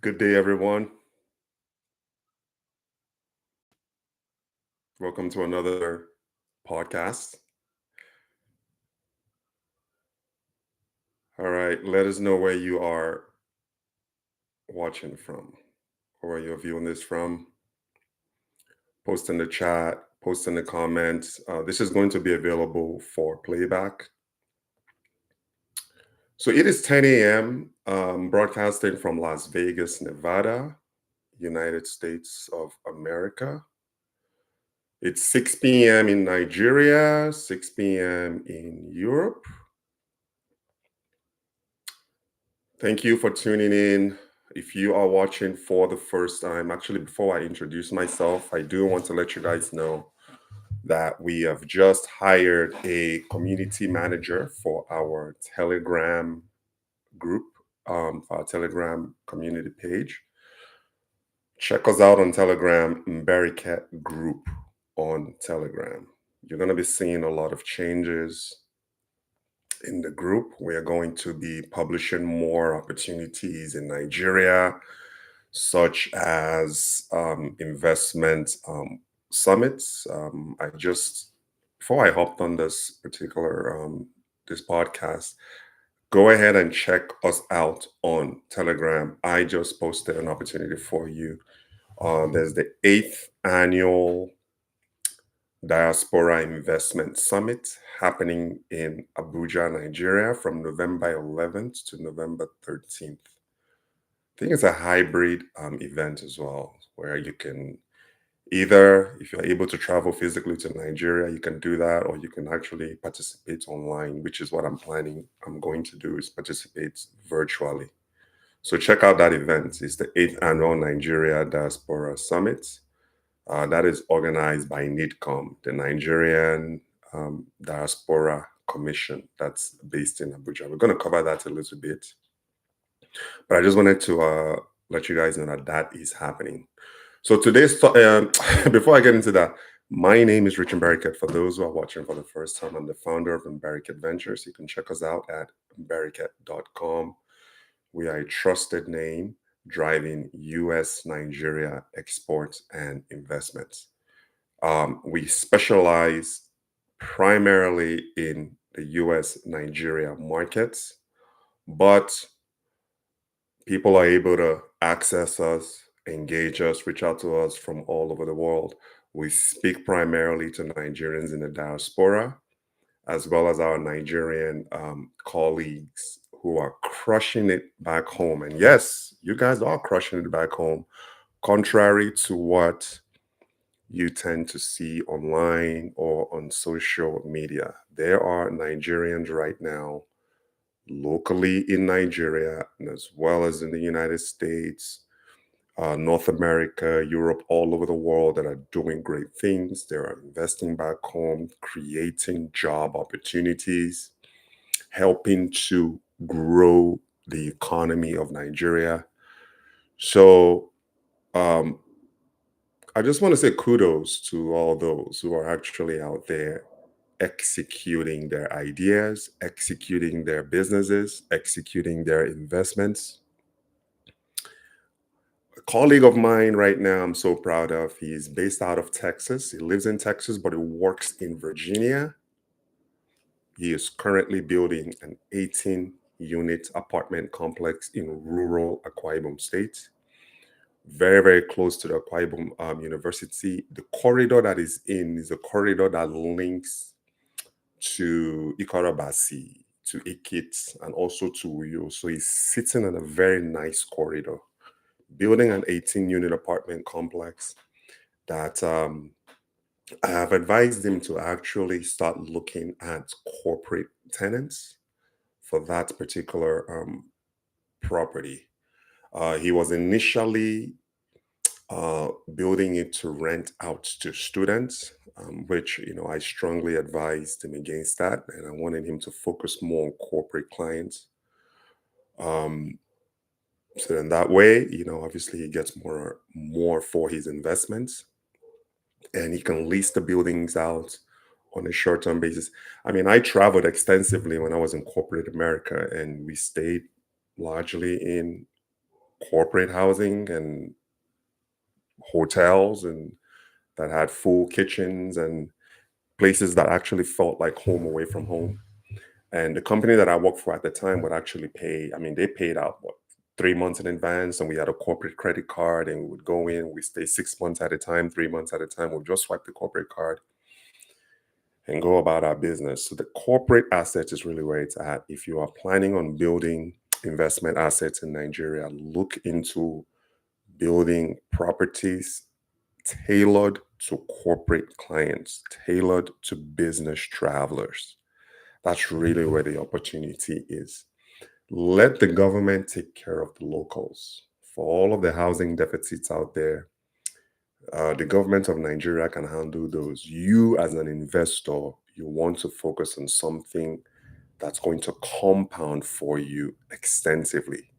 Good day, everyone. Welcome to another podcast. All right, let us know where you are watching from or where you're viewing this from. Post in the chat, post in the comments. This is going to be available for playback. So it is 10 a.m., broadcasting from Las Vegas, Nevada, United States of America. It's 6 p.m. in Nigeria, 6 p.m. in Europe. Thank you for tuning in. If you are watching for the first time, actually, before I introduce myself, I do want to let you guys know that we have just hired a community manager for our Telegram group, for our Telegram community page. Check us out on Telegram, Mbericat Group on Telegram. You're going to be seeing a lot of changes in the group. We are going to be publishing more opportunities in Nigeria, such as investment summits. Before I hopped on this particular this podcast, go ahead and check us out on Telegram. I just posted an opportunity for you. There's the 8th annual Diaspora Investment Summit happening in Abuja, Nigeria from November 11th to November 13th. I think it's a hybrid event as well, where you can either, if you're able to travel physically to Nigeria, you can do that, or you can actually participate online, which is what I'm going to do, is participate virtually. So check out that event. It's the 8th annual Nigeria Diaspora Summit. That is organized by NIDCOM, the Nigerian Diaspora Commission that's based in Abuja. We're going to cover that a little bit. But I just wanted to let you guys know that that is happening. So before I get into that, my name is Richard Barricat. For those who are watching for the first time, I'm the founder of Barricat Ventures. You can check us out at barricat.com. We are a trusted name driving US Nigeria exports and investments. We specialize primarily in the US Nigeria markets, but people are able to access us, engage us, reach out to us from all over the world. We speak primarily to Nigerians in the diaspora, as well as our Nigerian colleagues who are crushing it back home. And yes, you guys are crushing it back home, contrary to what you tend to see online or on social media. There are Nigerians right now, locally in Nigeria, and as well as in the United States, North America, Europe, all over the world, that are doing great things. They are investing back home, creating job opportunities, helping to grow the economy of Nigeria. So I just want to say kudos to all those who are actually out there executing their ideas, executing their businesses, executing their investments. A colleague of mine right now, I'm so proud of, he's based out of Texas. He lives in Texas, but he works in Virginia. He is currently building an 18-unit apartment complex in rural Akwa Ibom State, very, very close to the Akwa Ibom University. The corridor that is in is a corridor that links to Ikorabasi, to Ikit, and also to Uyo. So he's sitting in a very nice corridor, building an 18-unit apartment complex that I have advised him to actually start looking at corporate tenants for that particular property. He was initially building it to rent out to students, which I strongly advised him against that, and I wanted him to focus more on corporate clients. Um, so then that way, obviously he gets more for his investments, and he can lease the buildings out on a short-term basis. I mean, I traveled extensively when I was in corporate America, and we stayed largely in corporate housing and hotels and that had full kitchens and places that actually felt like home away from home. And the company that I worked for at the time would actually pay, I mean, they paid out what, 3 months in advance, and we had a corporate credit card, and we would go in, we stay 6 months at a time, 3 months at a time. We'll just swipe the corporate card and go about our business. So the corporate asset is really where it's at. If you are planning on building investment assets in Nigeria, look into building properties tailored to corporate clients, tailored to business travelers. That's really where the opportunity is. Let the government take care of the locals. For all of the housing deficits out there, the government of Nigeria can handle those. You, as an investor, you want to focus on something that's going to compound for you extensively.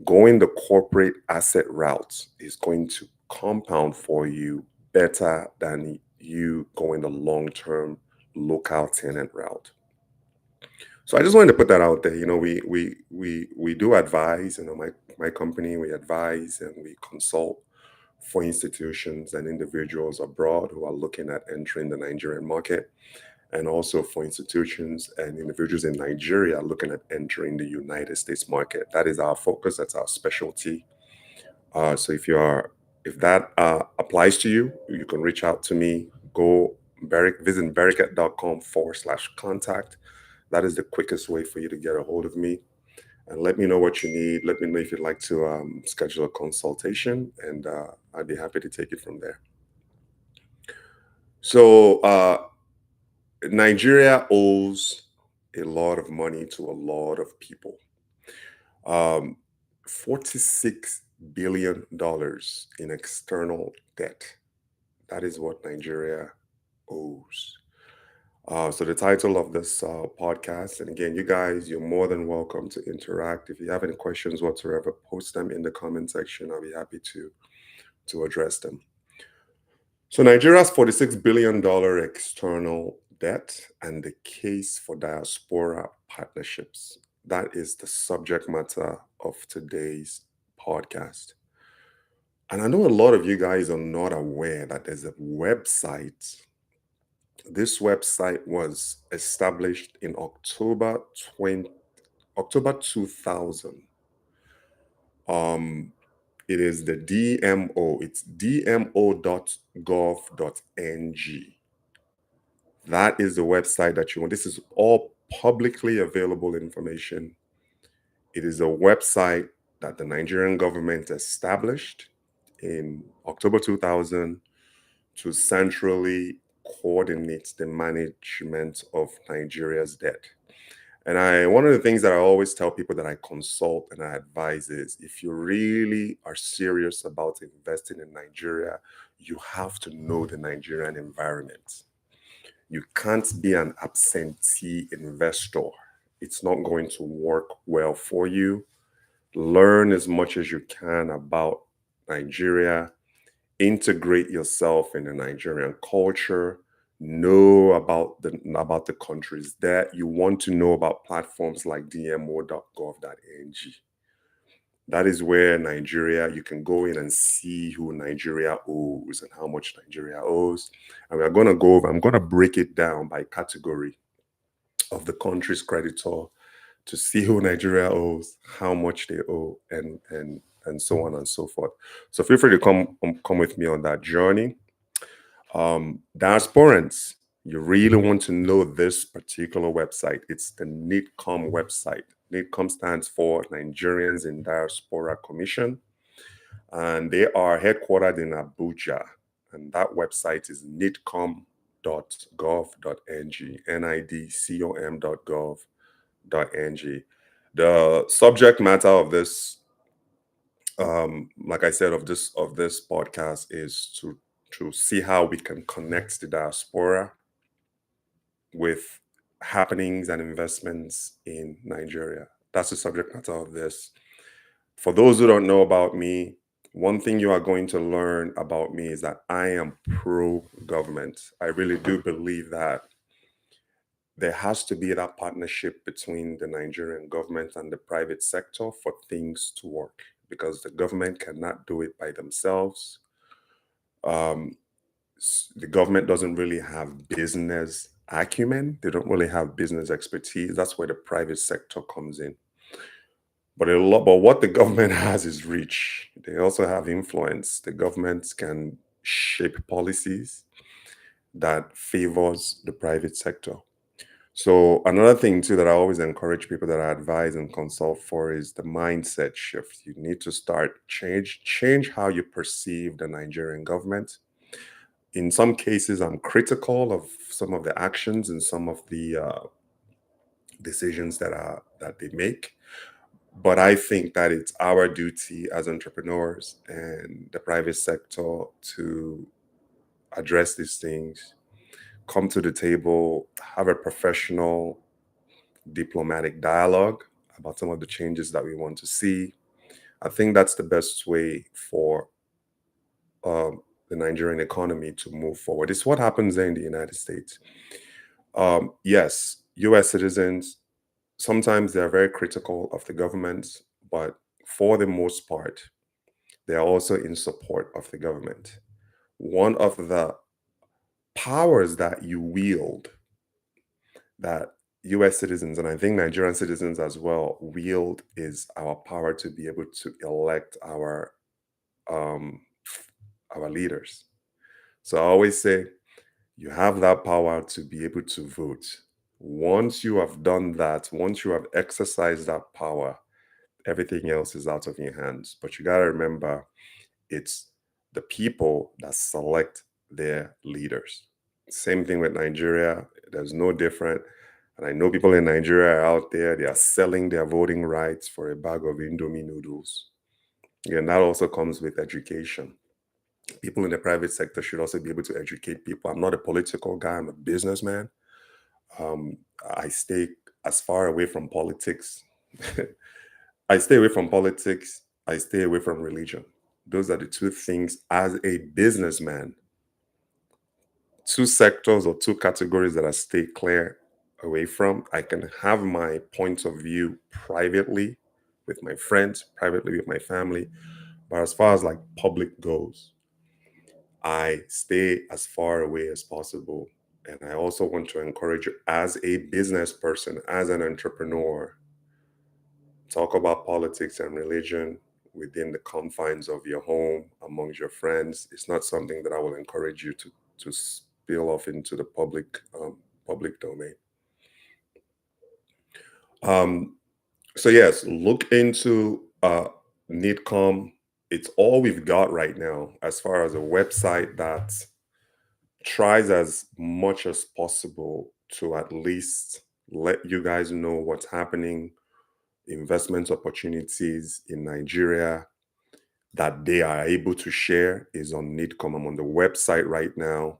Going the corporate asset route is going to compound for you better than you going the long-term local tenant route. So I just wanted to put that out there. We do advise. My company, we advise and we consult for institutions and individuals abroad who are looking at entering the Nigerian market, and also for institutions and individuals in Nigeria looking at entering the United States market. That is our focus. That's our specialty. So if that applies to you, you can reach out to me. Visit berricat.com/contact. That is the quickest way for you to get a hold of me. And let me know what you need. Let me know if you'd like to schedule a consultation, and I'd be happy to take it from there. So Nigeria owes a lot of money to a lot of people. $46 billion in external debt. That is what Nigeria owes. So the title of this podcast, and again, you guys, you're more than welcome to interact. If you have any questions whatsoever, post them in the comment section. I'll be happy to address them. So Nigeria's $46 billion external debt and the case for diaspora partnerships. That is the subject matter of today's podcast. And I know a lot of you guys are not aware that there's a website. This website was established in October 2000. It is the DMO. It's dmo.gov.ng. That is the website that you want. This is all publicly available information. It is a website that the Nigerian government established in October 2000 to centrally coordinate the management of Nigeria's debt. And one of the things that I always tell people that I consult and I advise is, if you really are serious about investing in Nigeria, you have to know the Nigerian environment. You can't be an absentee investor. It's not going to work well for you. Learn as much as you can about Nigeria. Integrate yourself in the Nigerian culture. Know about the country's debt. You want to know about platforms like dmo.gov.ng. That is where Nigeria, you can go in and see who Nigeria owes and how much Nigeria owes. And I'm going to break it down by category of the country's creditor to see who Nigeria owes, how much they owe, and so on and so forth. So feel free to come with me on that journey. Diasporans, you really want to know this particular website. It's the NIDCOM website. NIDCOM stands for Nigerians in Diaspora Commission, and they are headquartered in Abuja. And that website is nidcom.gov.ng, nidcom.gov.ng. The subject matter of this, like I said, of this podcast is to see how we can connect the diaspora with happenings and investments in Nigeria. That's the subject matter of this. For those who don't know about me, one thing you are going to learn about me is that I am pro-government. I really do believe that there has to be that partnership between the Nigerian government and the private sector for things to work. because the government cannot do it by themselves. Um, the government doesn't really have business acumen. They don't really have business expertise. That's where the private sector comes in. But what the government has is reach. They also have influence. The government can shape policies that favors the private sector. So another thing too that I always encourage people that I advise and consult for is the mindset shift. You need to start change how you perceive the Nigerian government. In some cases, I'm critical of some of the actions and some of the decisions that they make. But I think that it's our duty as entrepreneurs and the private sector to address these things, come to the table, have a professional diplomatic dialogue about some of the changes that we want to see. I think that's the best way for the Nigerian economy to move forward. It's what happens there in the United States. Yes, US citizens, sometimes they're very critical of the government, but for the most part, they're also in support of the government. One of the powers that you wield that US citizens, and I think Nigerian citizens as well, wield is our power to be able to elect um, our leaders. So I always say you have that power to be able to vote. Once you have done that, once you have exercised that power, everything else is out of your hands. But you got to remember, it's the people that select their leaders. Same thing with Nigeria. There's no different. And I know people in Nigeria are out there, they are selling their voting rights for a bag of Indomie noodles. And that also comes with education. People in the private sector should also be able to educate people. I'm not a political guy, I'm a businessman. Um, I stay as far away from politics. I stay away from politics. I stay away from religion. Those are the two things as a businessman, two sectors or two categories that I stay clear away from. I can have my point of view privately with my friends, privately with my family. But as far as like public goes, I stay as far away as possible. And I also want to encourage you as a business person, as an entrepreneur, talk about politics and religion within the confines of your home, amongst your friends. It's not something that I will encourage you to spill off into the public domain. Um, so yes, look into NIDCOM. It's all we've got right now as far as a website that tries as much as possible to at least let you guys know what's happening, investment opportunities in Nigeria that they are able to share is on NIDCOM. I'm on the website right now.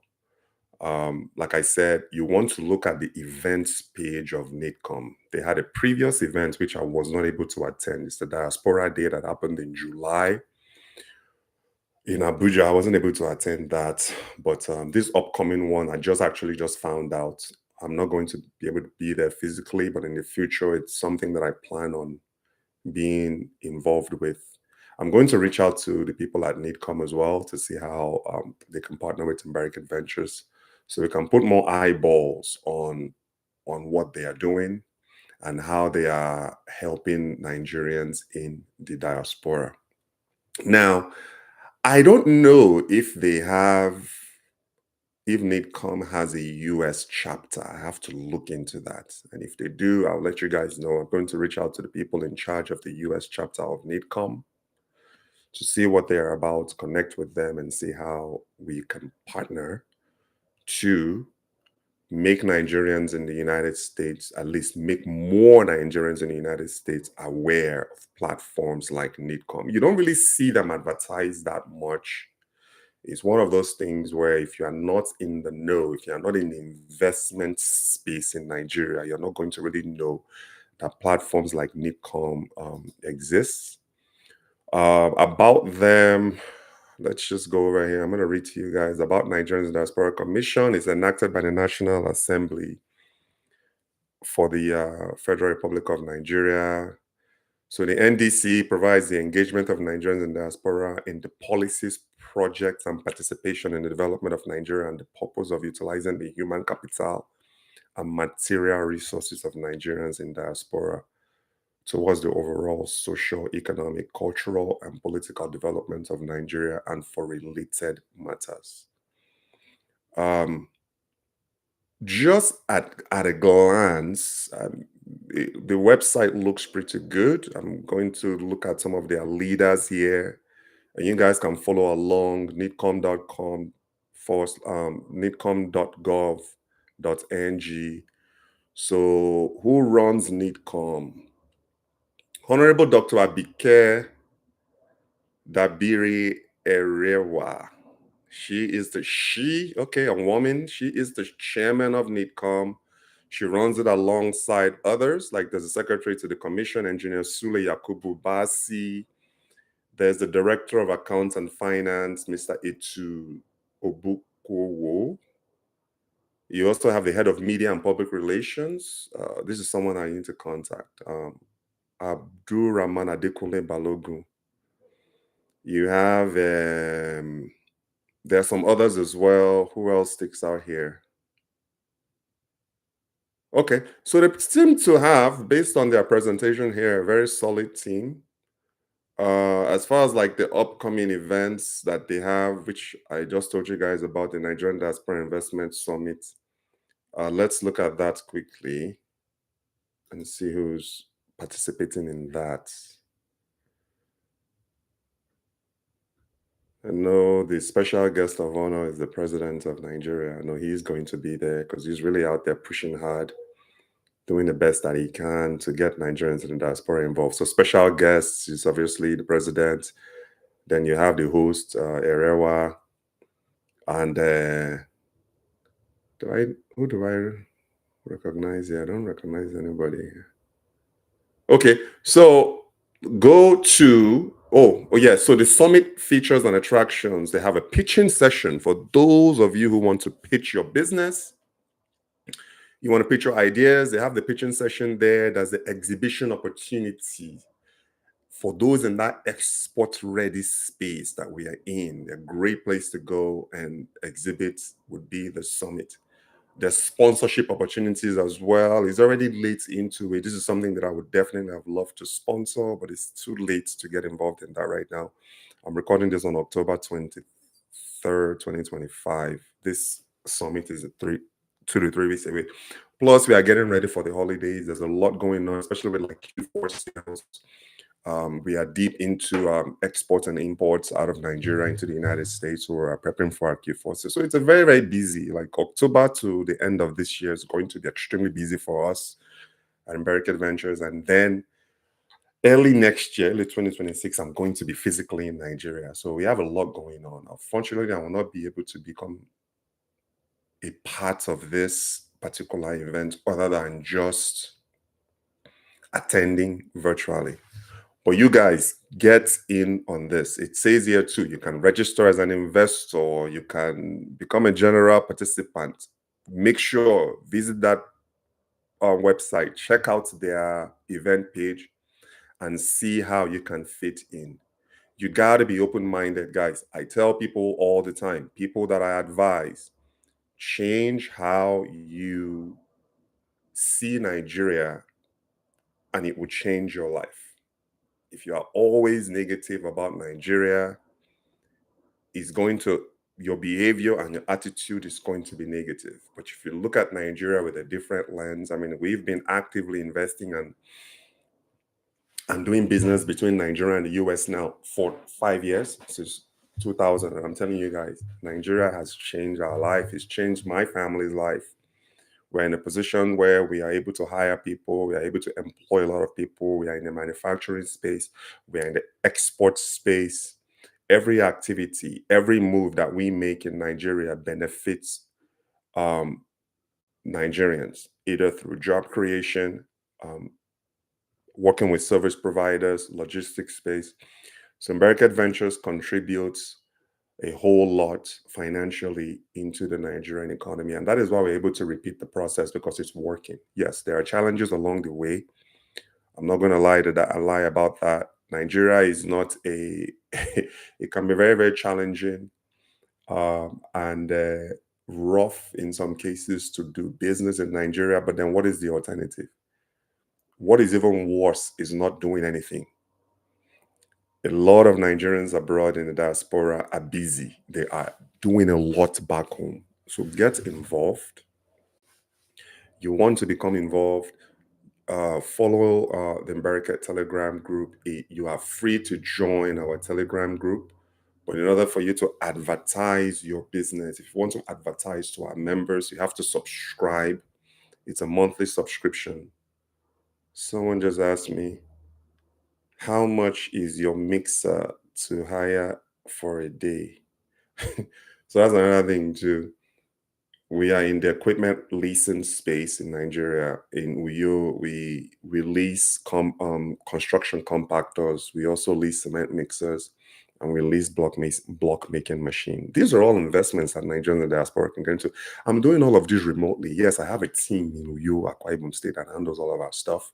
Like I said, you want to look at the events page of NIDCOM. They had a previous event which I was not able to attend. It's the Diaspora Day that happened in July in Abuja. I wasn't able to attend that, but this upcoming one, I just found out. I'm not going to be able to be there physically, but in the future, it's something that I plan on being involved with. I'm going to reach out to the people at NIDCOM as well to see how they can partner with American Ventures, so we can put more eyeballs on what they are doing and how they are helping Nigerians in the diaspora. Now, I don't know if NIDCOM has a US chapter. I have to look into that. And if they do, I'll let you guys know. I'm going to reach out to the people in charge of the US chapter of NIDCOM to see what they're about, connect with them, and see how we can partner to make Nigerians in the United States, at least make more Nigerians in the United States aware of platforms like NIDCOM. You don't really see them advertised that much. It's one of those things where if you are not in the know, if you are not in the investment space in Nigeria, you're not going to really know that platforms like NIDCOM exist. About them, let's just go over here. I'm going to read to you guys about Nigerians Diaspora Commission. It's enacted by the National Assembly for the Federal Republic of Nigeria. So the NDC provides the engagement of Nigerians in diaspora in the policies, projects, and participation in the development of Nigeria and the purpose of utilizing the human capital and material resources of Nigerians in diaspora towards the overall social, economic, cultural, and political development of Nigeria and for related matters. Just at a glance, the website looks pretty good. I'm going to look at some of their leaders here, and you guys can follow along. nidcom.com forward nidcom.gov.ng. So, who runs NIDCOM? Honorable Dr. Abike Dabiri Erewa. A woman. She is the chairman of NIDCOM. She runs it alongside others, like there's a secretary to the commission, Engineer Sule Yakubu Basi. There's the director of accounts and finance, Mr. Itu Obukowo. You also have the head of media and public relations. This is someone I need to contact. Abdul Rahman Adekunle Balogun. You have, there are some others as well. Who else sticks out here? Okay, so they seem to have, based on their presentation here, a very solid team. As far as like the upcoming events that they have, which I just told you guys about, the Nigerian Diaspora Investment Summit, let's look at that quickly and see who's participating in that. I know the special guest of honor is the president of Nigeria. I know he's going to be there because he's really out there pushing hard, doing the best that he can to get Nigerians in the diaspora involved. So special guests is obviously the president. Then you have the host, Erewa, and who do I recognize here? I don't recognize anybody here. Okay, so go to so the summit features and attractions. They have a pitching session for those of you who want to pitch your business. You want to pitch your ideas. They have the pitching session there. There's the exhibition opportunity for those in that export ready space that we are in. A great place to go and exhibit would be the summit. There's sponsorship opportunities as well. It's already late into it. This is something that I would definitely have loved to sponsor, but it's too late to get involved in that right now. I'm recording this on October 23rd, 2025. This summit is 2 to 3 weeks away. Plus, we are getting ready for the holidays. There's a lot going on, especially with like Q4 sales. We are deep into exports and imports out of Nigeria into the United States. So we're prepping for our Q4. So it's a very, very busy, like October to the end of this year is going to be extremely busy for us at American Ventures. And then early next year, early 2026, I'm going to be physically in Nigeria. So we have a lot going on. Unfortunately, I will not be able to become a part of this particular event other than just attending virtually. But you guys get in on this. It says here too, you can register as an investor, you can become a general participant. Make sure, visit that website, check out their event page and see how you can fit in. You got to be open-minded, guys. I tell people all the time, people that I advise, change how you see Nigeria and it will change your life. If you are always negative about Nigeria, your behavior and your attitude is going to be negative. But if you look at Nigeria with a different lens, I mean, we've been actively investing and doing business between Nigeria and the US now for 5 years, since 2000. And I'm telling you guys, Nigeria has changed our life. It's changed my family's life. We're in a position where we are able to hire people. We are able to employ a lot of people. We are in the manufacturing space. We are in the export space. Every activity, every move that we make in Nigeria benefits Nigerians, either through job creation, working with service providers, logistics space. So American Ventures contributes a whole lot financially into the Nigerian economy. And that is why we're able to repeat the process, because it's working. Yes, there are challenges along the way. I'm not going to lie about that. Nigeria is not a, it can be very, very challenging and rough in some cases to do business in Nigeria. But then what is the alternative? What is even worse is not doing anything. A lot of Nigerians abroad in the diaspora are busy. They are doing a lot back home. So get involved. You want to become involved, follow the America Telegram group. You are free to join our Telegram group. But in order for you to advertise your business, if you want to advertise to our members, you have to subscribe. It's a monthly subscription. Someone just asked me, how much is your mixer to hire for a day? So that's another thing too. We are in the equipment leasing space in Nigeria. In Uyo, we lease construction compactors. We also lease cement mixers, and we lease block making machine. These are all investments that Nigerians in the diaspora can get into. I'm doing all of this remotely. Yes, I have a team in Uyo, Akwa Ibom State, that handles all of our stuff.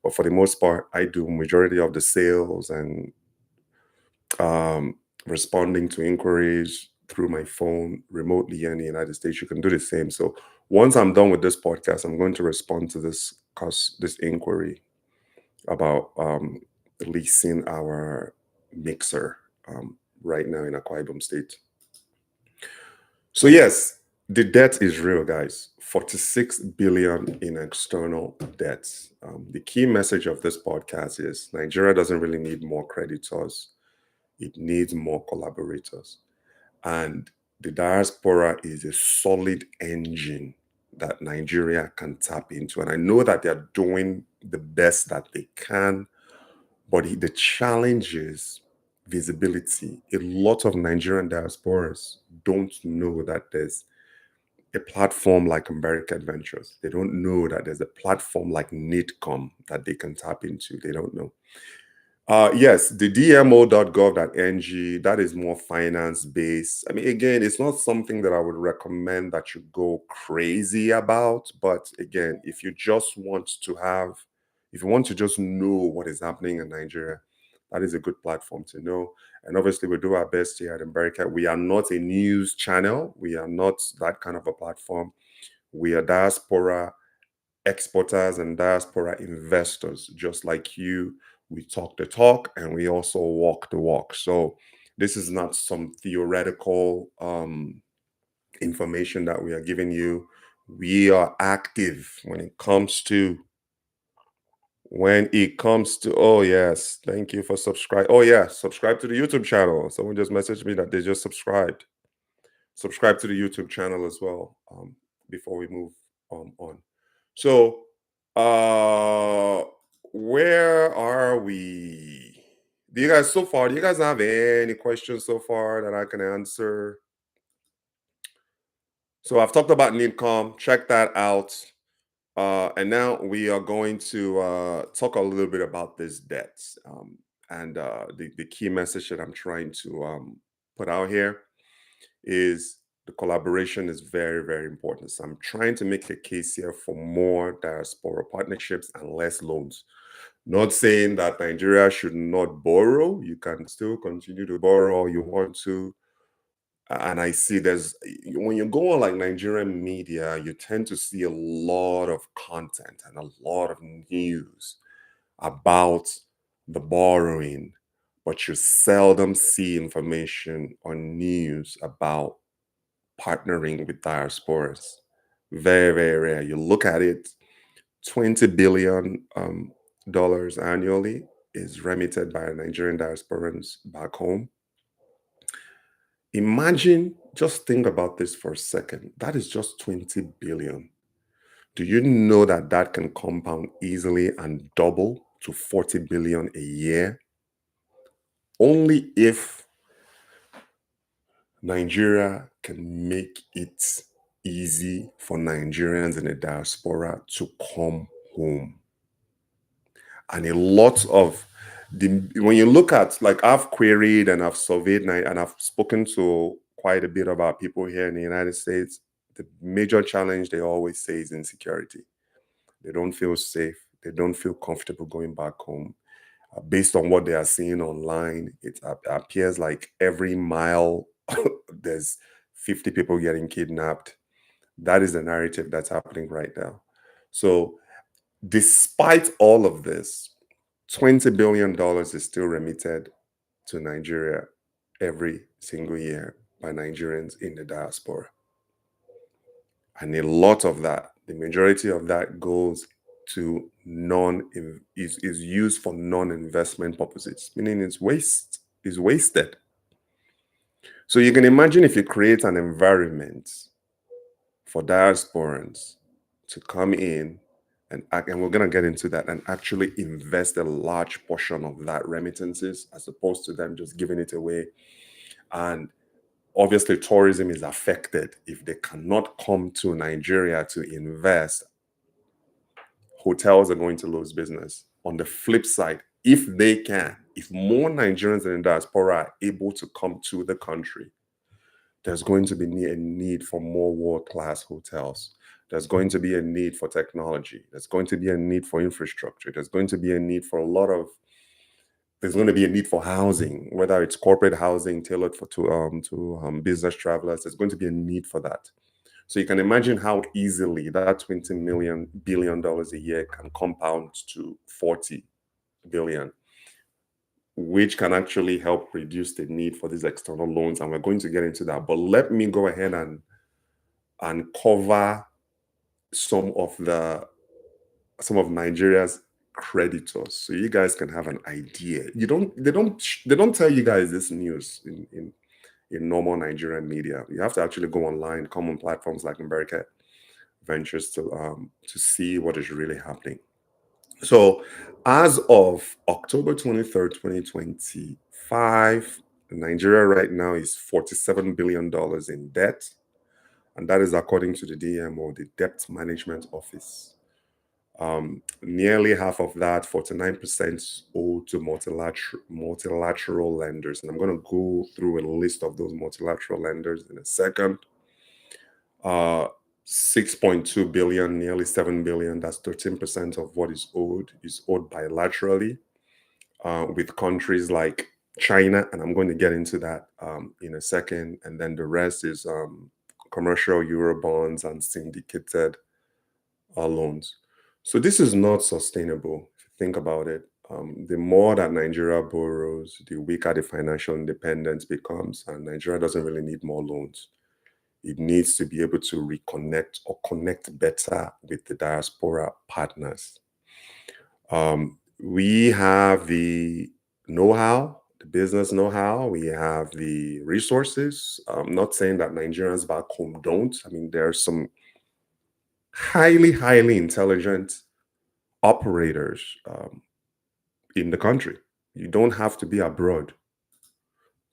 But for the most part, I do majority of the sales and um, responding to inquiries through my phone remotely here in the United States. You can do the same. So once I'm done with this podcast, I'm going to respond to this inquiry about leasing our mixer right now in Akwa Ibom State. So yes, the debt is real, guys. 46 billion in external debts. The key message of this podcast is Nigeria doesn't really need more creditors. It needs more collaborators. And the diaspora is a solid engine that Nigeria can tap into. And I know that they're doing the best that they can, but the challenge is visibility. A lot of Nigerian diasporas don't know that there's a platform like America Adventures. They don't know that there's a platform like NIDCOM that they can tap into. They don't know. Yes, the dmo.gov.ng, that is more finance based. I mean, again, it's not something that I would recommend that you go crazy about. But again, if you want to just know what is happening in Nigeria, that is a good platform to know. And obviously, we do our best here at America. We are not a news channel, we are not that kind of a platform. We are diaspora exporters and diaspora investors, just like you. We talk the talk and we also walk the walk. So this is not some theoretical information that we are giving you. We are active oh yes, thank you for subscribe. Oh yeah, subscribe to the YouTube channel. Someone just messaged me that they just subscribed. Subscribe to the YouTube channel as well before we move on. So, where are we? Do you guys have any questions so far that I can answer? So I've talked about NIDCOM, check that out. And now we are going to talk a little bit about this debt. And the key message that I'm trying to put out here is the collaboration is very, very important. So I'm trying to make a case here for more diaspora partnerships and less loans. Not saying that Nigeria should not borrow. You can still continue to borrow all you want to. And I see when you go on like Nigerian media, you tend to see a lot of content and a lot of news about the borrowing, but you seldom see information or news about partnering with diasporas. Very, very rare. You look at it, $20 billion dollars annually is remitted by Nigerian diasporans back home. Imagine, just think about this for a second. That is just 20 billion. Do you know that that can compound easily and double to 40 billion a year? Only if Nigeria can make it easy for Nigerians in the diaspora to come home. And a lot of when you look at, like, I've queried and I've surveyed and I've spoken to quite a bit about people here in the United States, the major challenge they always say is insecurity. They don't feel safe. They don't feel comfortable going back home. Based on what they are seeing online, it appears like every mile there's 50 people getting kidnapped. That is the narrative that's happening right now. So, despite all of this, $20 billion is still remitted to Nigeria every single year by Nigerians in the diaspora. And a lot of that, the majority of that goes to is used for non-investment purposes, meaning is wasted. So you can imagine if you create an environment for diasporans to come in and act, and we're going to get into that, and actually invest a large portion of that remittances as opposed to them just giving it away. And obviously tourism is affected if they cannot come to Nigeria to invest. Hotels are going to lose business. On the flip side, if more Nigerians in the diaspora are able to come to the country, there's going to be a need for more world-class hotels. There's going to be a need for technology. There's going to be a need for infrastructure. There's going to be a need for there's going to be a need for housing, whether it's corporate housing tailored to business travelers. There's going to be a need for that. So you can imagine how easily that $20 billion a year can compound to 40 billion, which can actually help reduce the need for these external loans. And we're going to get into that. But let me go ahead and cover some of Nigeria's creditors, so you guys can have an idea. They don't tell you guys this news in normal Nigerian media. You have to actually go online, common platforms like America Ventures to see what is really happening. So, as of October 23rd, 2025, Nigeria right now is $47 billion in debt. And that is according to the DMO, the Debt Management Office. Nearly half of that, 49%, owed to multilateral lenders. And I'm going to go through a list of those multilateral lenders in a second. 6.2 billion, nearly 7 billion, that's 13% of what is owed bilaterally with countries like China. And I'm going to get into that in a second. And then the rest is commercial Euro bonds and syndicated loans. So this is not sustainable if you think about it. The more that Nigeria borrows, the weaker the financial independence becomes, and Nigeria doesn't really need more loans. It needs to be able to reconnect or connect better with the diaspora partners. We have the know-how, the business know-how. We have the resources. I'm not saying that Nigerians back home don't. I mean, there are some highly intelligent operators in the country. You don't have to be abroad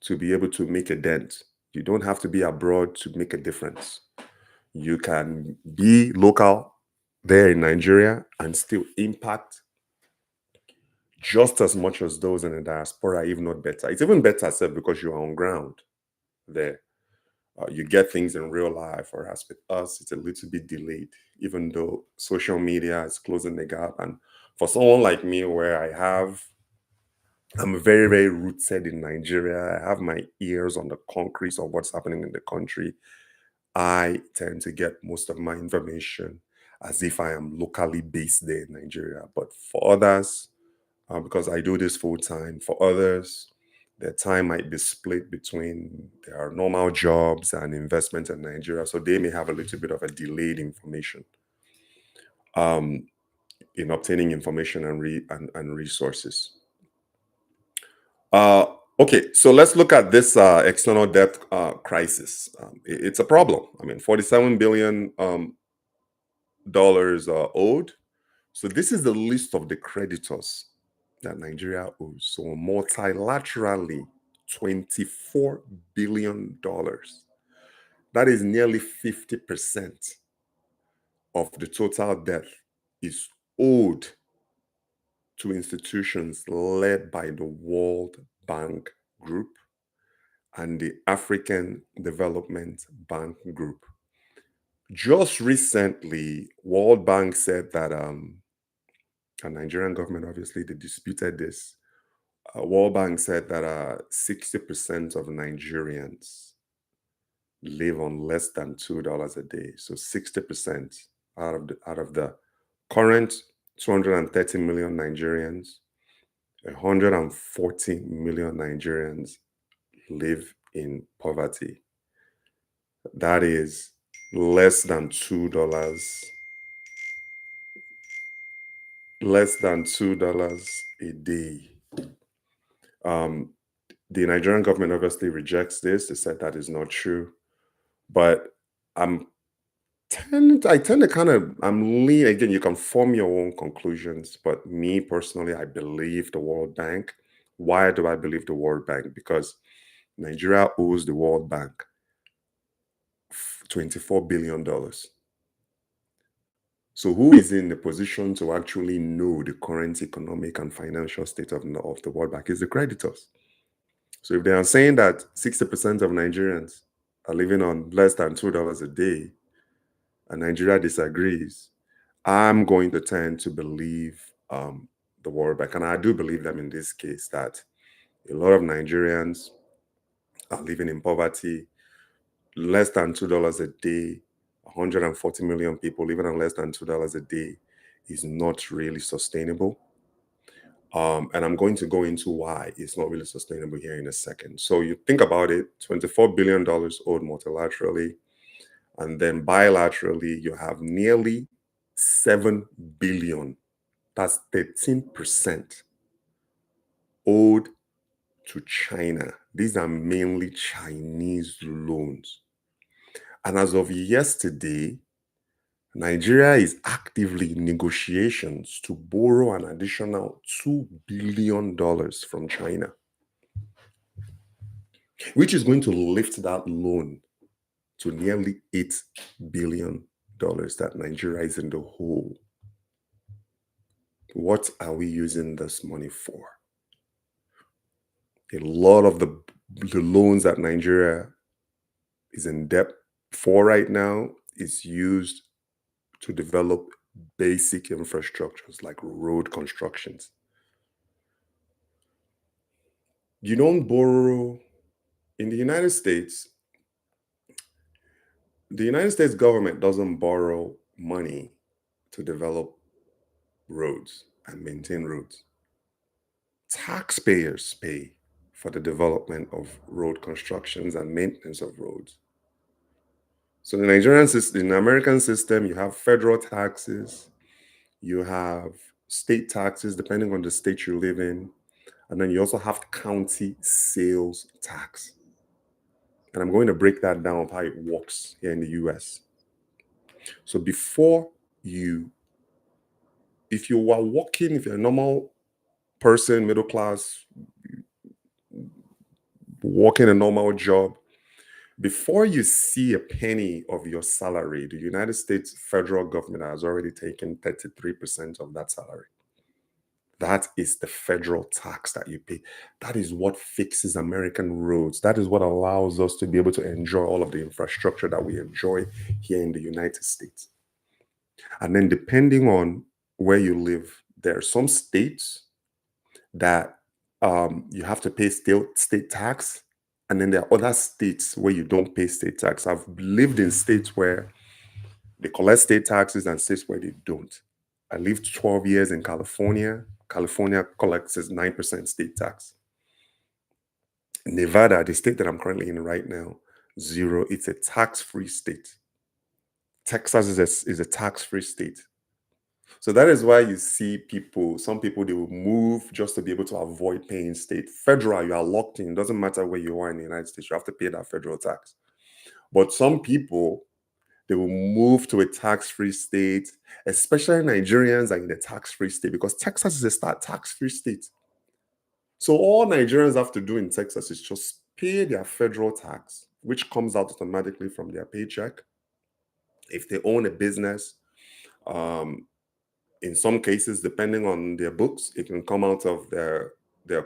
to be able to make a dent. You don't have to be abroad to make a difference. You can be local there in Nigeria and still impact just as much as those in the diaspora, if not better. It's even better, sir, because you're on ground there. You get things in real life, whereas with us, it's a little bit delayed, even though social media is closing the gap. And for someone like me, where I'm very rooted in Nigeria, I have my ears on the concrete of what's happening in the country. I tend to get most of my information as if I am locally based there in Nigeria. But for others, because I do this full time, for others, their time might be split between their normal jobs and investment in Nigeria. So they may have a little bit of a delayed information in obtaining information and resources. Okay, so let's look at this external debt crisis. It's a problem. I mean, $47 billion owed. So this is the list of the creditors that Nigeria owes. So multilaterally, $24 billion. That is nearly 50% of the total debt is owed to institutions led by the World Bank Group and the African Development Bank Group. Just recently, World Bank said that And Nigerian government, obviously, they disputed this. World Bank said that 60% of Nigerians live on less than $2 a day. So 60% out of the current 230 million Nigerians, 140 million Nigerians live in poverty. That is less than $2 a day. Um, the Nigerian government obviously rejects this. They said that is not true. But I'm I tend to kind of I'm lean again. You can form your own conclusions, but me personally, I believe the World Bank. Why do I believe the World Bank? Because Nigeria owes the World Bank $24 billion. So who is in the position to actually know the current economic and financial state of the World Bank? Is the creditors. So if they are saying that 60% of Nigerians are living on less than $2 a day, and Nigeria disagrees, I'm going to tend to believe the World Bank. And I do believe them in this case that a lot of Nigerians are living in poverty, less than $2 a day, 140 million people living on less than $2 a day is not really sustainable. And I'm going to go into why it's not really sustainable here in a second. So you think about it, $24 billion owed multilaterally, and then bilaterally, you have nearly 7 billion. That's 13% owed to China. These are mainly Chinese loans. And as of yesterday, Nigeria is actively in negotiations to borrow an additional $2 billion from China, which is going to lift that loan to nearly $8 billion that Nigeria is in the hole. What are we using this money for? A lot of the loans that Nigeria is in debt for right now is used to develop basic infrastructures like road constructions. You don't borrow in the United States government doesn't borrow money to develop roads and maintain roads. Taxpayers pay for the development of road constructions and maintenance of roads. So the Nigerian system, in the American system, you have federal taxes, you have state taxes, depending on the state you live in, and then you also have county sales tax. And I'm going to break that down of how it works here in the US. So if you are working, if you're a normal person, middle class, working a normal job, before you see a penny of your salary, the United States federal government has already taken 33% of that salary. That is the federal tax that you pay. That is what fixes American roads. That is what allows us to be able to enjoy all of the infrastructure that we enjoy here in the United States. And then, depending on where you live, there are some states that you have to pay state tax. And then there are other states where you don't pay state tax. I've lived in states where they collect state taxes and states where they don't. I lived 12 years in California. California collects its 9% state tax. Nevada, the state that I'm currently in right now, 0. It's a tax-free state. Texas is a tax-free state. So that is why you see some people, they will move just to be able to avoid paying state. Federal, you are locked in. It doesn't matter where you are in the United States, you have to pay that federal tax. But some people, they will move to a tax-free state, especially Nigerians are in a tax-free state because Texas is a tax-free state. So all Nigerians have to do in Texas is just pay their federal tax, which comes out automatically from their paycheck. If they own a business, um, in some cases, depending on their books, it can come out of their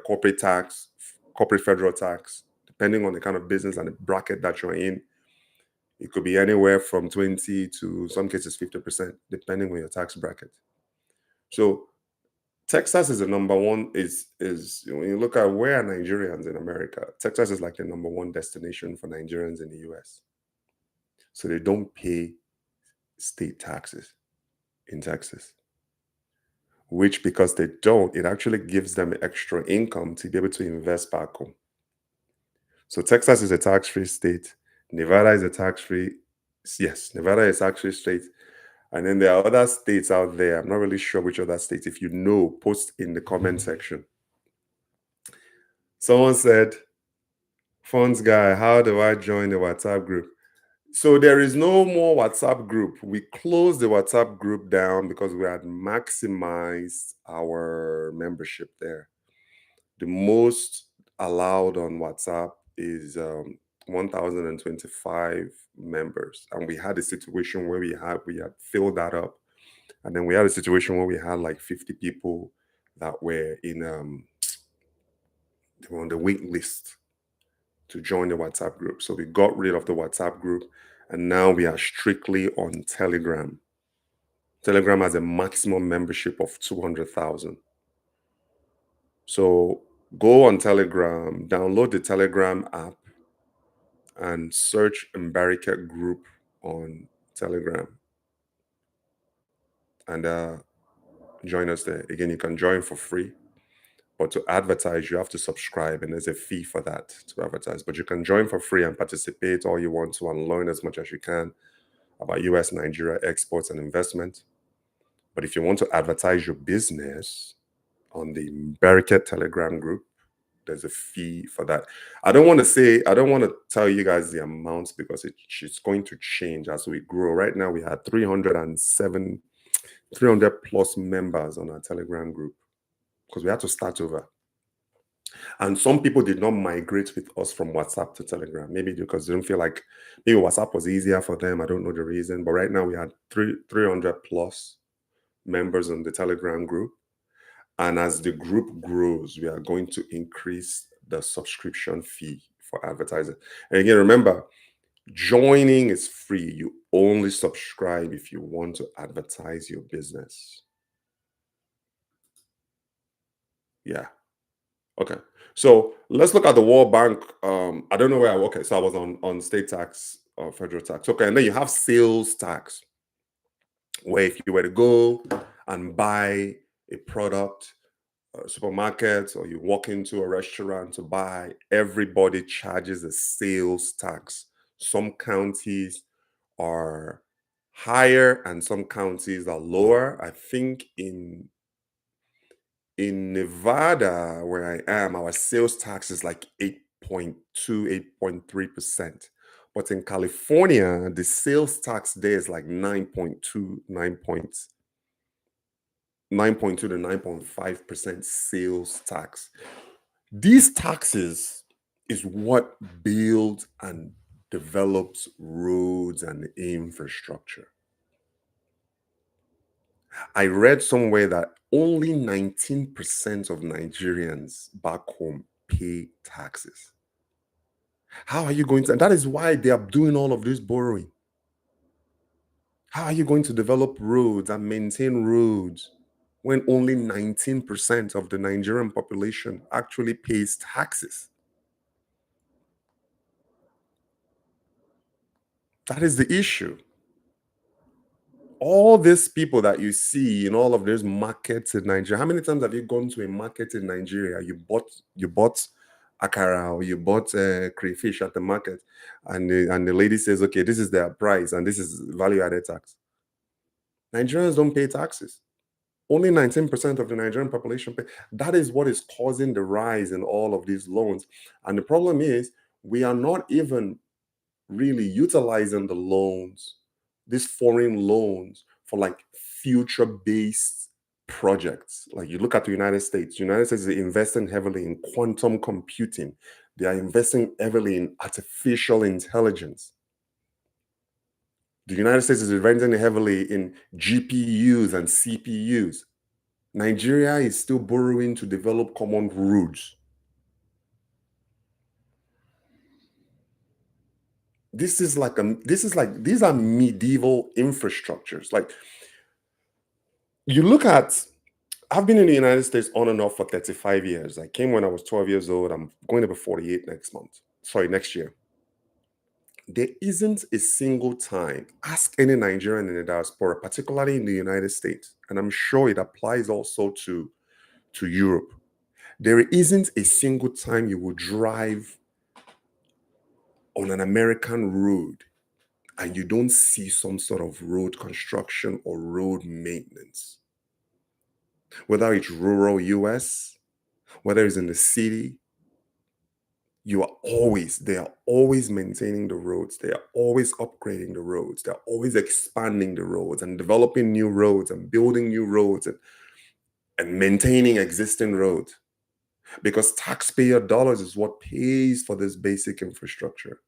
corporate tax, corporate federal tax, depending on the kind of business and the bracket that you're in. It could be anywhere from 20 to some cases 50%, depending on your tax bracket. So Texas is the number one. Is when you look at where are Nigerians in America, Texas is like the number one destination for Nigerians in the U.S. So they don't pay state taxes in Texas, which because they don't, it actually gives them extra income to be able to invest back home. So Texas is a tax-free state. Nevada is a tax-free. Yes, Nevada is tax-free state. And then there are other states out there. I'm not really sure which other states. If you know, post in the comment section. Someone said, Funds guy, how do I join the WhatsApp group? So there is no more WhatsApp group. We closed the WhatsApp group down because we had maximized our membership there. The most allowed on WhatsApp is 1,025 members, and we had a situation where we had filled that up, and then we had a situation where we had like 50 people that were they were on the wait list to join the WhatsApp group. So we got rid of the WhatsApp group, and now we are strictly on Telegram. Telegram has a maximum membership of 200,000. So go on Telegram, download the Telegram app, and search Mbarika Group on Telegram, and join us there. Again, you can join for free, but to advertise, you have to subscribe, and there's a fee for that to advertise. But you can join for free and participate all you want to and learn as much as you can about US Nigeria exports and investment. But if you want to advertise your business on the Barricade Telegram group, there's a fee for that. I don't want to tell you guys the amounts because it's going to change as we grow. Right now, we had 300 plus members on our Telegram group because we had to start over. And some people did not migrate with us from WhatsApp to Telegram, maybe because they don't feel like maybe WhatsApp was easier for them. I don't know the reason. But right now, we had 300 plus members on the Telegram group. And as the group grows, we are going to increase the subscription fee for advertising. And again, remember, joining is free. You only subscribe if you want to advertise your business. Yeah. Okay. So let's look at the World Bank. I don't know where okay. So I was on state tax or federal tax. Okay. And then you have sales tax, where if you were to go and buy a product, supermarket, or you walk into a restaurant to buy, everybody charges a sales tax. Some counties are higher and some counties are lower. I think in Nevada, where I am, our sales tax is like 8.2, 8.3%. But in California, the sales tax there is like 9.2, 9.2 to 9.5% sales tax. These taxes is what builds and develops roads and infrastructure. I read somewhere that only 19% of Nigerians back home pay taxes. How are you going to? And that is why they are doing all of this borrowing. How are you going to develop roads and maintain roads when only 19% of the Nigerian population actually pays taxes? That is the issue. All these people that you see in all of these markets in Nigeria, how many times have you gone to a market in Nigeria? You bought akara or you bought crayfish at the market, and the lady says, "Okay, this is their price, and this is value-added tax." Nigerians don't pay taxes. Only 19% of the Nigerian population pay. That is what is causing the rise in all of these loans. And the problem is, we are not even really utilizing the loans, these foreign loans, for like future based projects. Like you look at the United States is investing heavily in quantum computing, they are investing heavily in artificial intelligence. The United States is investing heavily in GPUs and CPUs. Nigeria is still borrowing to develop common roads. These are medieval infrastructures. Like you look at I've been in the United States on and off for 35 years. I came when I was 12 years old. I'm going to be 48 next month. Sorry, next year. There isn't a single time, ask any Nigerian in the diaspora, particularly in the United States, and I'm sure it applies also to Europe. There isn't a single time you will drive on an American road and you don't see some sort of road construction or road maintenance. Whether it's rural US, whether it's in the city, they are always maintaining the roads. They are always upgrading the roads. They're always expanding the roads and developing new roads and building new roads and maintaining existing roads because taxpayer dollars is what pays for this basic infrastructure.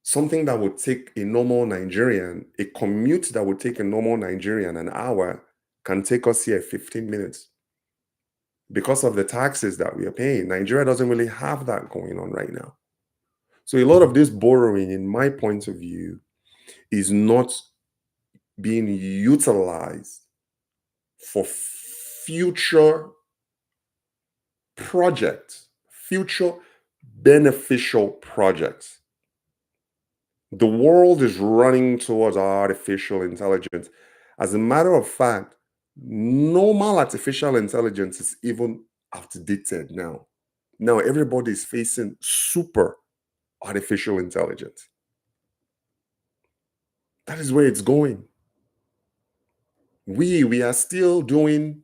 Something that would take a normal Nigerian, a commute that would take a normal Nigerian an hour can take us here 15 minutes. Because of the taxes that we are paying, Nigeria doesn't really have that going on right now. So a lot of this borrowing, in my point of view, is not being utilized for future projects, future beneficial projects. The world is running towards artificial intelligence. As a matter of fact, normal artificial intelligence is even outdated now. Now everybody is facing super artificial intelligence. That is where it's going. We are still doing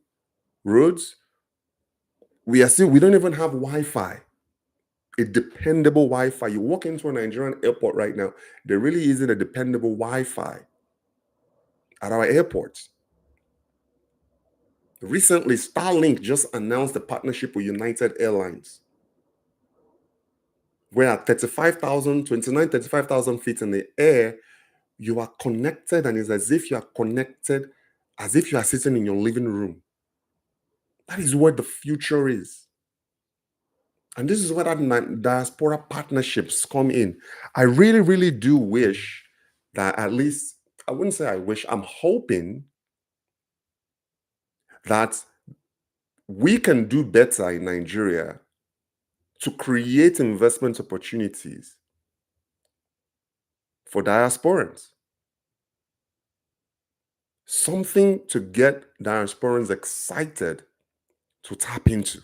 roads. We don't even have Wi-Fi, a dependable Wi-Fi. You walk into a Nigerian airport right now, there really isn't a dependable Wi-Fi at our airports. Recently, Starlink just announced a partnership with United Airlines, where at 35,000 feet in the air, you are connected, and it's as if you are connected, as if you are sitting in your living room. That is where the future is. And this is where that diaspora partnerships come in. I really, really do wish that at least, I wouldn't say I wish, I'm hoping that we can do better in Nigeria to create investment opportunities for diasporans. Something to get diasporans excited to tap into.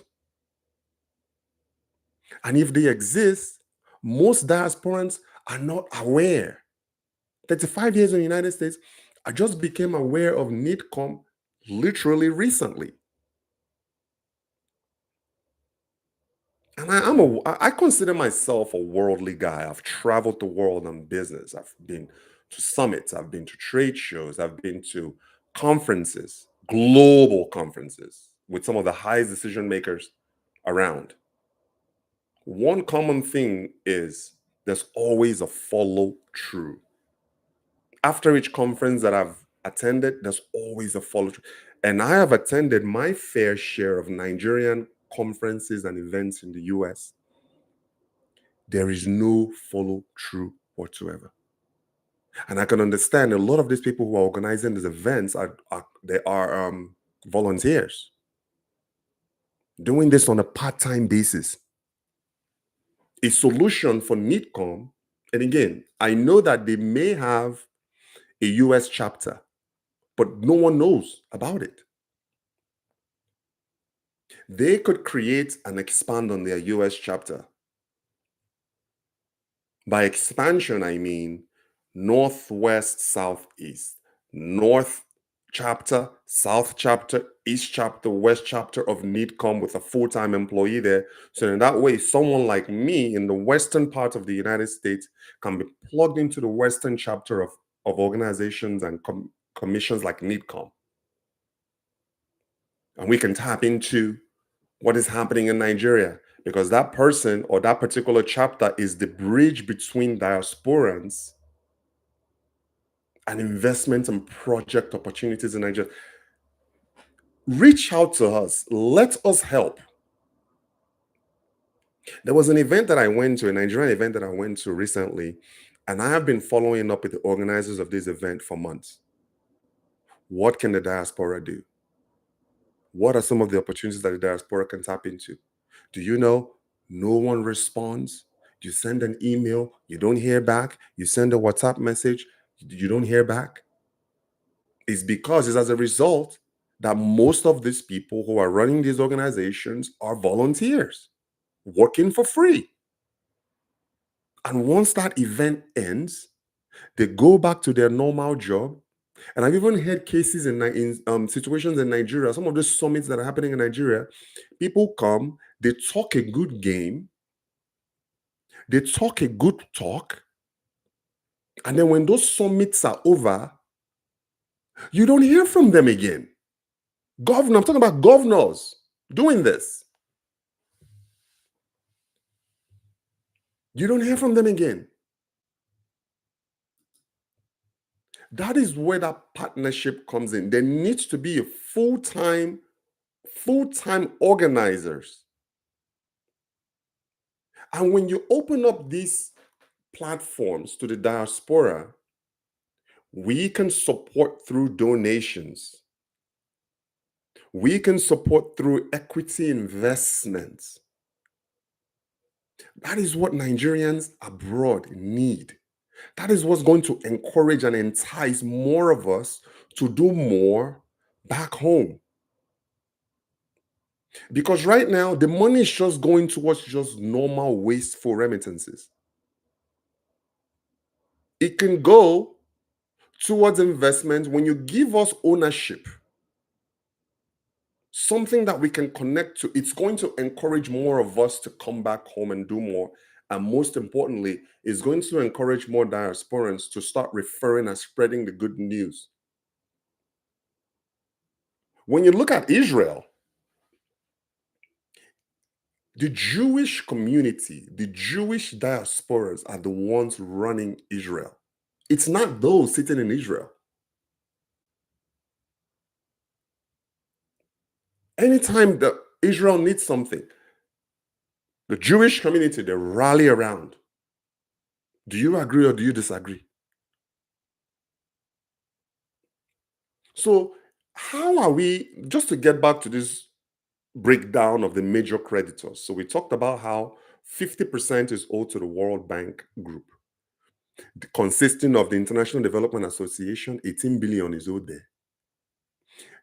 And if they exist, most diasporans are not aware. 35 years in the United States, I just became aware of NIDCOM literally recently. And I consider myself a worldly guy. I've traveled the world on business. I've been to summits, I've been to trade shows, I've been to conferences, global conferences with some of the highest decision makers around. One common thing is there's always a follow through. After each conference that I've attended, there's always a follow through. And I have attended my fair share of Nigerian conferences and events in the US. There is no follow through whatsoever. And I can understand a lot of these people who are organizing these events are volunteers doing this on a part-time basis. A solution for NIDCOM, and again, I know that they may have a US chapter, but no one knows about it. They could create and expand on their US chapter. By expansion, I mean Northwest, Southeast, North chapter, South chapter, East chapter, West chapter of NIDCOM with a full-time employee there. So in that way, someone like me in the Western part of the United States can be plugged into the Western chapter of organizations and commissions like NIDCOM. And we can tap into what is happening in Nigeria because that person or that particular chapter is the bridge between diasporans and investment and project opportunities in Nigeria. Reach out to us. Let us help. There was an event that I went to, a Nigerian event that I went to recently, and I have been following up with the organizers of this event for months. What can the diaspora do? What are some of the opportunities that the diaspora can tap into? Do you know no one responds? You send an email, you don't hear back. You send a WhatsApp message, you don't hear back. It's because it's as a result that most of these people who are running these organizations are volunteers working for free. And once that event ends, they go back to their normal job. And I've even heard cases in situations in Nigeria, some of the summits that are happening in Nigeria, people come, they talk a good game, they talk a good talk, and then when those summits are over, you don't hear from them again. I'm talking about governors doing this. You don't hear from them again. That is where that partnership comes in. There needs to be a full-time organizers. And when you open up these platforms to the diaspora, we can support through donations. We can support through equity investments. That is what Nigerians abroad need. That is what's going to encourage and entice more of us to do more back home. Because right now, the money is just going towards just normal wasteful remittances. It can go towards investment when you give us ownership, something that we can connect to. It's going to encourage more of us to come back home and do more. And most importantly, it's going to encourage more diasporans to start referring and spreading the good news. When you look at Israel, the Jewish community, the Jewish diasporas are the ones running Israel. It's not those sitting in Israel. Anytime that Israel needs something, the Jewish community, they rally around. Do you agree or do you disagree? So, how are we, just to get back to this breakdown of the major creditors? So, we talked about how 50% is owed to the World Bank Group, consisting of the International Development Association, 18 billion is owed there.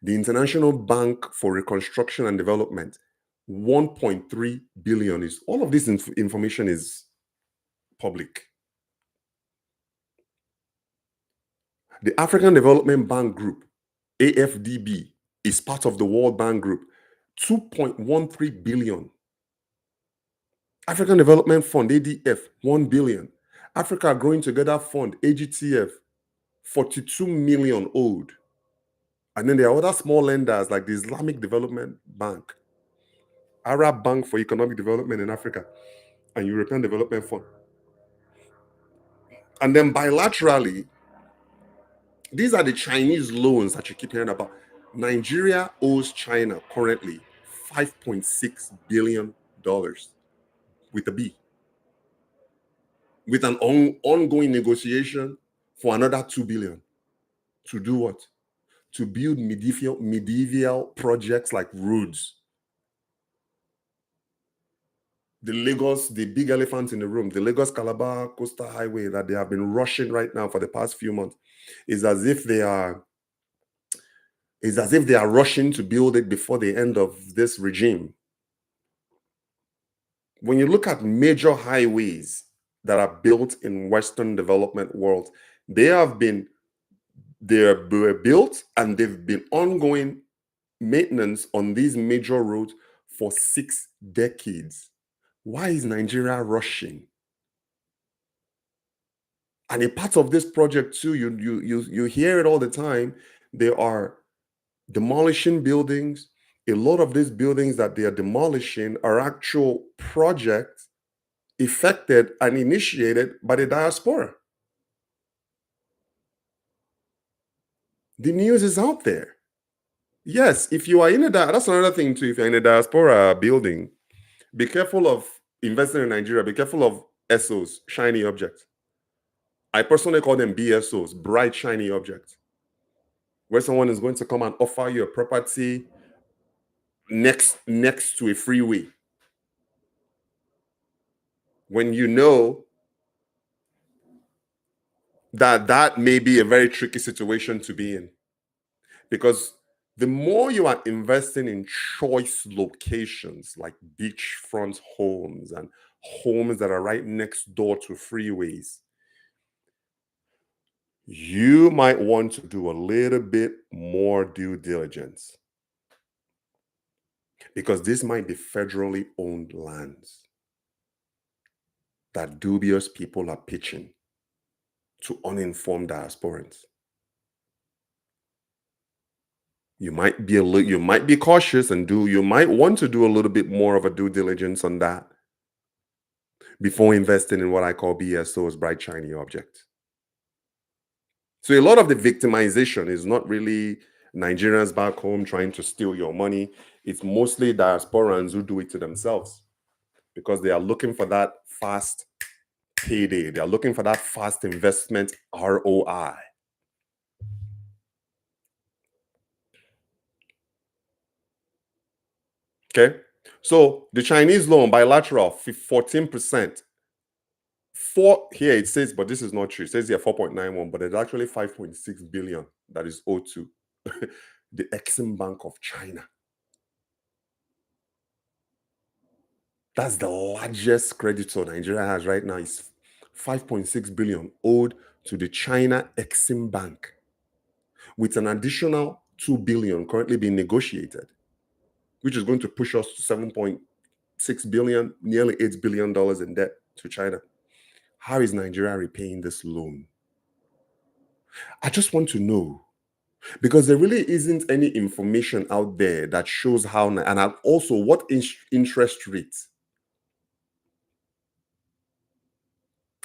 The International Bank for Reconstruction and Development, 1.3 billion is, all of this information is public. The African Development Bank Group, AFDB, is part of the World Bank Group, 2.13 billion. African Development Fund, ADF, 1 billion. Africa Growing Together Fund, AGTF, 42 million owed. And then there are other small lenders like the Islamic Development Bank, Arab Bank for Economic Development in Africa, and European Development Fund. And then bilaterally, these are the Chinese loans that you keep hearing about. Nigeria owes China currently $5.6 billion with a B, with an ongoing negotiation for another 2 billion. To do what? To build medieval projects like roads. The big elephant in the room, the Lagos Calabar Coastal Highway that they have been rushing right now for the past few months, is as if they are rushing to build it before the end of this regime. When you look at major highways that are built in Western development world, they're built and they've been ongoing maintenance on these major roads for 6 decades. Why is Nigeria rushing? And a part of this project too, you hear it all the time. They are demolishing buildings. A lot of these buildings that they are demolishing are actual projects effected and initiated by the diaspora. The news is out there. Yes, if you are in that's another thing too. If you're in a diaspora building, be careful of investing in Nigeria. Be careful of SOs, shiny objects. I personally call them BSOs, bright shiny objects, where someone is going to come and offer you a property next to a freeway when you know that that may be a very tricky situation to be in, because the more you are investing in choice locations like beachfront homes and homes that are right next door to freeways, you might want to do a little bit more due diligence, because this might be federally owned lands that dubious people are pitching to uninformed diasporans. You might be cautious and you might want to do a little bit more of a due diligence on that before investing in what I call BSOs, bright shiny objects. So a lot of the victimization is not really Nigerians back home trying to steal your money. It's mostly diasporans who do it to themselves because they are looking for that fast payday. They are looking for that fast investment ROI. Okay. So the Chinese loan bilateral 14%. Here it says, but this is not true. It says here 4.91, but it's actually 5.6 billion that is owed to the Exim Bank of China. That's the largest creditor Nigeria has right now, is 5.6 billion owed to the China Exim Bank, with an additional 2 billion currently being negotiated, which is going to push us to 7.6 billion, nearly $8 billion in debt to China. How is Nigeria repaying this loan? I just want to know, because there really isn't any information out there that shows how, and also what interest rates.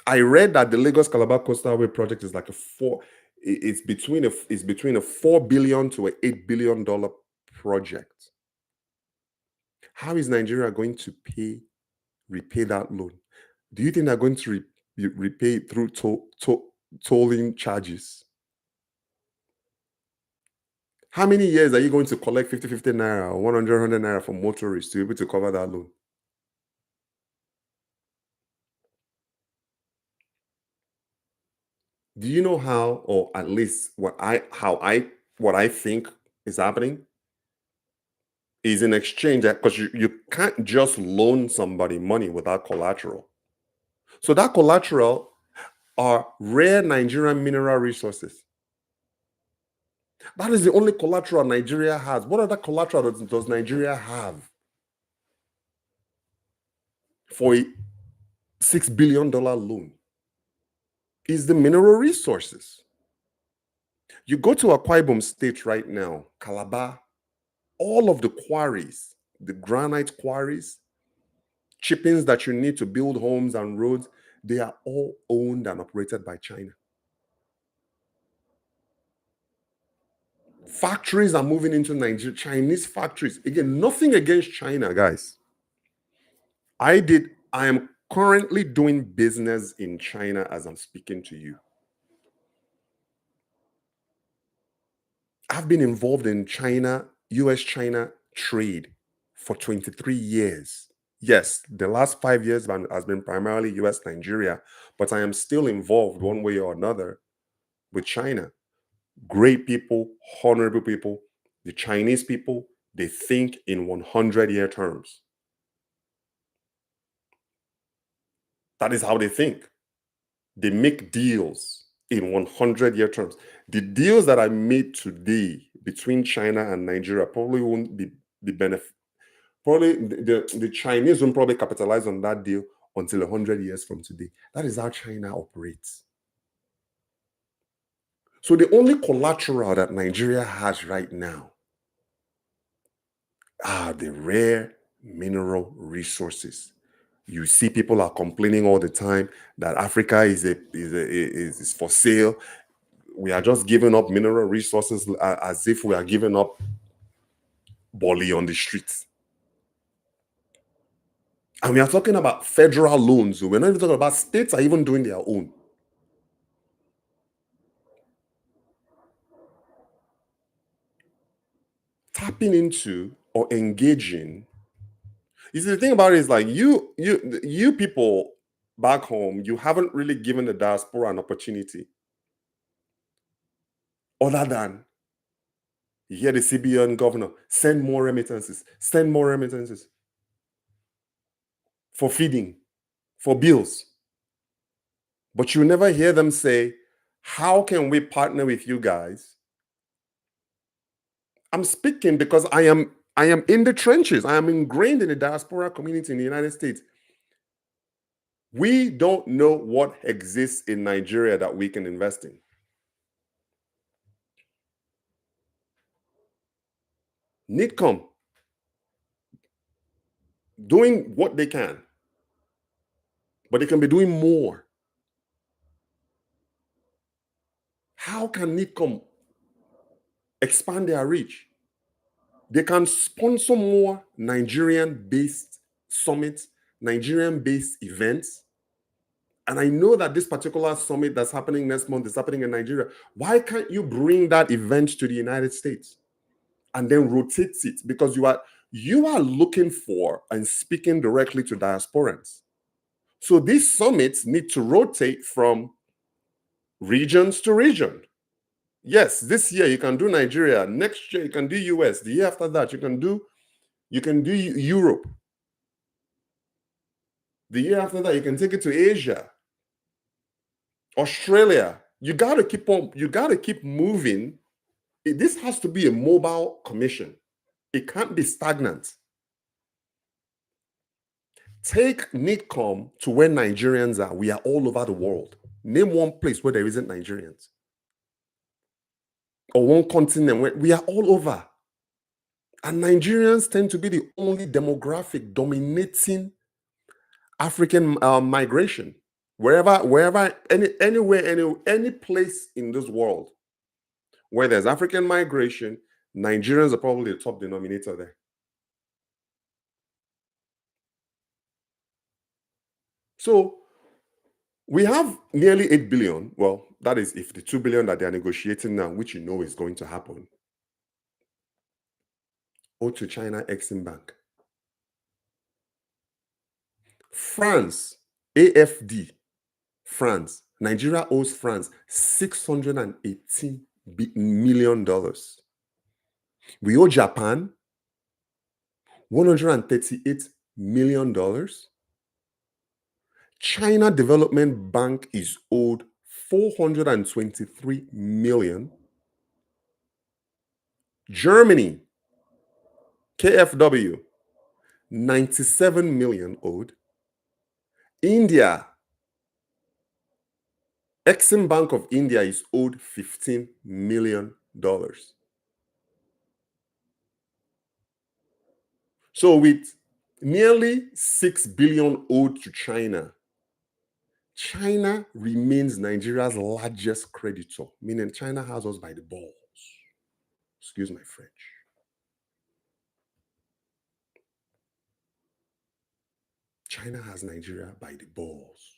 I read that the Lagos Calabar Coastal Way project is like it's between a 4 billion to a $8 billion project. How is Nigeria going to repay that loan? Do you think they're going to repay through tolling charges? How many years are you going to collect 50 naira or 100 naira from motorists to be able to cover that loan? Do you know how, or at least what I think is happening is in exchange, because you can't just loan somebody money without collateral. So that collateral are rare Nigerian mineral resources. That is the only collateral Nigeria has. What other collateral does Nigeria have for a $6 billion loan? Is the mineral resources. You go to Akwa Ibom State right now, Calabar, all of the quarries, the granite quarries, chippings that you need to build homes and roads, they are all owned and operated by China. Factories are moving into Nigeria, Chinese factories. Again, nothing against China, guys. I am currently doing business in China as I'm speaking to you. I've been involved in US-China trade for 23 years. Yes, the last 5 years has been primarily US-Nigeria, but I am still involved one way or another with China. Great people, honorable people. The Chinese people, they think in 100-year terms. That is how they think. They make deals in 100-year terms. The deals that I made today between China and Nigeria probably won't be the benefit. Probably the Chinese won't probably capitalize on that deal until 100 years from today. That is how China operates. So the only collateral that Nigeria has right now are the rare mineral resources. You see, people are complaining all the time that Africa is for sale. We are just giving up mineral resources as if we are giving up Bolly on the streets. And we are talking about federal loans. We're not even talking about states are even doing their own. Tapping into or engaging. You see, the thing about it is like you people back home, you haven't really given the diaspora an opportunity other than you hear the CBN governor send more remittances for feeding, for bills. But you never hear them say, how can we partner with you guys? I'm speaking because I am in the trenches. I am ingrained in the diaspora community in the United States. We don't know what exists in Nigeria that we can invest in. NITCOM doing what they can, but they can be doing more. How can NITCOM expand their reach? They can sponsor more Nigerian-based summits, Nigerian-based events. And I know that this particular summit that's happening next month is happening in Nigeria. Why can't you bring that event to the United States and then rotate it? Because you are looking for and speaking directly to diasporans. So these summits need to rotate from regions to region. Yes, this year you can do Nigeria. Next year you can do US. The year after that you can do Europe. The year after that you can take it to Asia, Australia. You got to keep on. You got to keep moving. This has to be a mobile commission. It can't be stagnant. Take NITCOM to where Nigerians are. We are all over the world. Name one place where there isn't Nigerians, or one continent where we are all over. And Nigerians tend to be the only demographic dominating African migration. Wherever, anywhere, any place in this world where there's African migration, Nigerians are probably the top denominator there. So we have nearly 8 billion. Well, that is if the 2 billion that they're negotiating now, which you know is going to happen, owed to China Exim Bank. France, AFD, France, Nigeria owes France $618 million. We owe Japan $138 million. China Development Bank is owed 423 million. Germany, KfW, 97 million owed. India, Exim Bank of India is owed $15 million. So with nearly 6 billion owed to China, China remains Nigeria's largest creditor, meaning China has us by the balls. Excuse my French. China has Nigeria by the balls.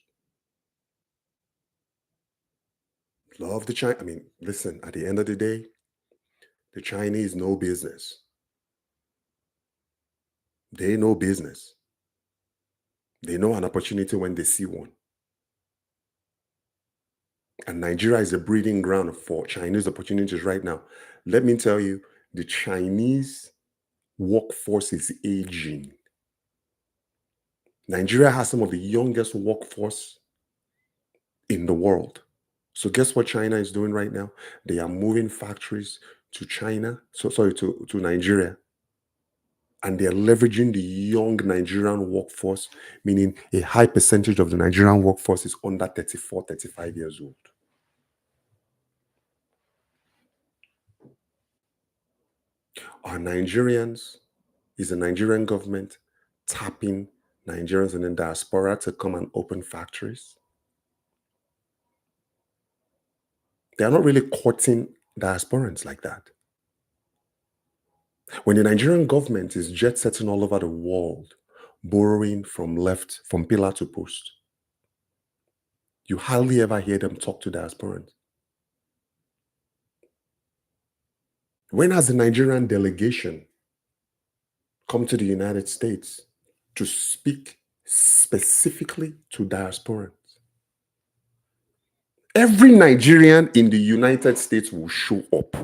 Love the China. I mean, listen, at the end of the day, the Chinese know business. They know business. They know an opportunity when they see one. And Nigeria is a breeding ground for Chinese opportunities right now. Let me tell you, the Chinese workforce is aging. Nigeria has some of the youngest workforce in the world. So guess what China is doing right now? They are moving factories to to Nigeria. And they're leveraging the young Nigerian workforce, meaning a high percentage of the Nigerian workforce is under 34, 35 years old. Are Nigerians, is the Nigerian government tapping Nigerians in the diaspora to come and open factories? They are not really courting diasporans like that. When the Nigerian government is jet setting all over the world, borrowing from pillar to post, you hardly ever hear them talk to diasporans. When has the Nigerian delegation come to the United States to speak specifically to diasporans. Every Nigerian in the United States will show up.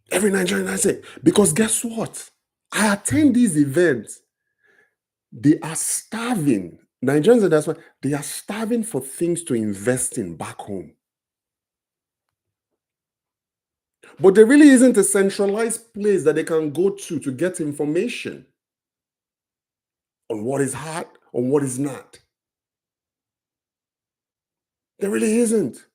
Every Nigerian, I say, because guess what? I attend these events. They are starving. Nigerians and diaspora, they are starving for things to invest in back home. But there really isn't a centralized place that they can go to get information on what is hot, on what is not. There really isn't.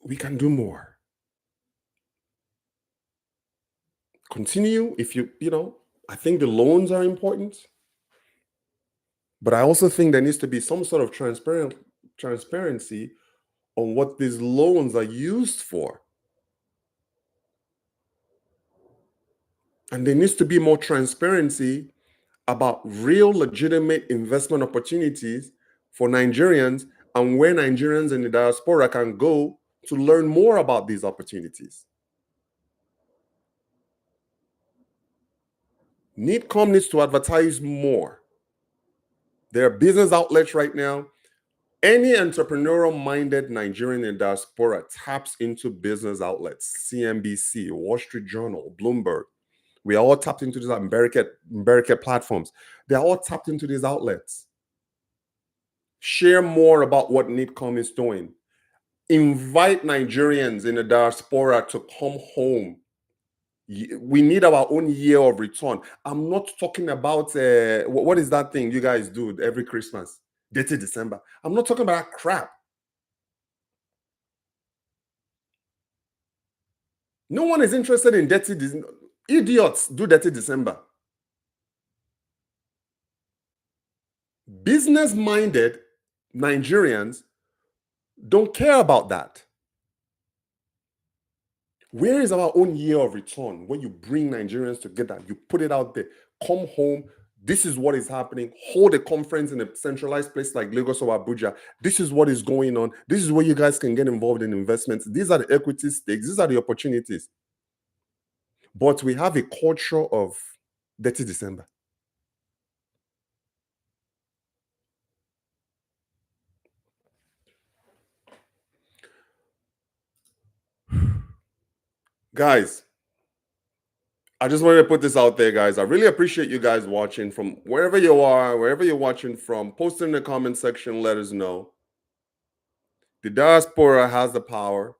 We can do more. Continue if I think the loans are important, but I also think there needs to be some sort of transparency on what these loans are used for. And there needs to be more transparency about real legitimate investment opportunities for Nigerians and where Nigerians in the diaspora can go to learn more about these opportunities. NIDCOM needs to advertise more. There are business outlets right now. Any entrepreneurial-minded Nigerian in diaspora taps into business outlets, CNBC, Wall Street Journal, Bloomberg. We are all tapped into these American platforms. They are all tapped into these outlets. Share more about what NIDCOM is doing. Invite Nigerians in the diaspora to come home. We need our own year of return. I'm not talking about what is that thing you guys do every Christmas? Dirty December. I'm not talking about crap. No one is interested in dirty December. Idiots do dirty December. Business-minded Nigerians don't care about that. Where is our own year of return when you bring Nigerians together, you put it out there, come home, this is what is happening, hold a conference in a centralized place like Lagos or Abuja, this is what is going on, this is where you guys can get involved in investments, these are the equity stakes, these are the opportunities. But we have a culture of dirty December. Guys, I just wanted to put this out there, guys. I really appreciate you guys watching from wherever you are, wherever you're watching from. Post in the comment section, let us know. The diaspora has the power.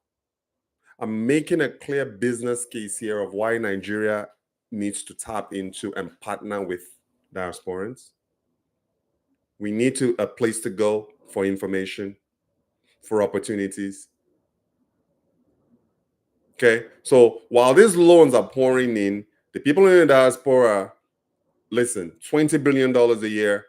I'm making a clear business case here of why Nigeria needs to tap into and partner with diasporans. We need a place to go for information, for opportunities. Okay, so while these loans are pouring in, the people in the diaspora, listen, $20 billion a year,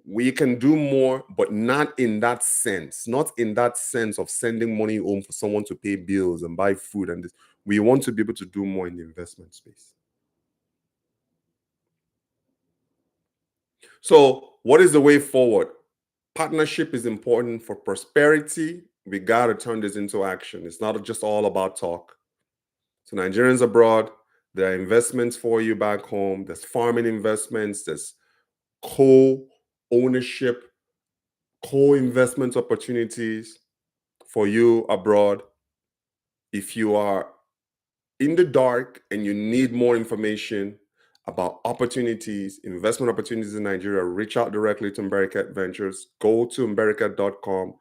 we can do more, but not in that sense. Not in that sense of sending money home for someone to pay bills and buy food and this. We want to be able to do more in the investment space. So what is the way forward? Partnership is important for prosperity. We got to turn this into action. It's not just all about talk. So Nigerians abroad, there are investments for you back home. There's farming investments. There's co-ownership, co-investment opportunities for you abroad. If you are in the dark and you need more information about opportunities, investment opportunities in Nigeria, reach out directly to Mberiket Ventures. Go to mberiket.com.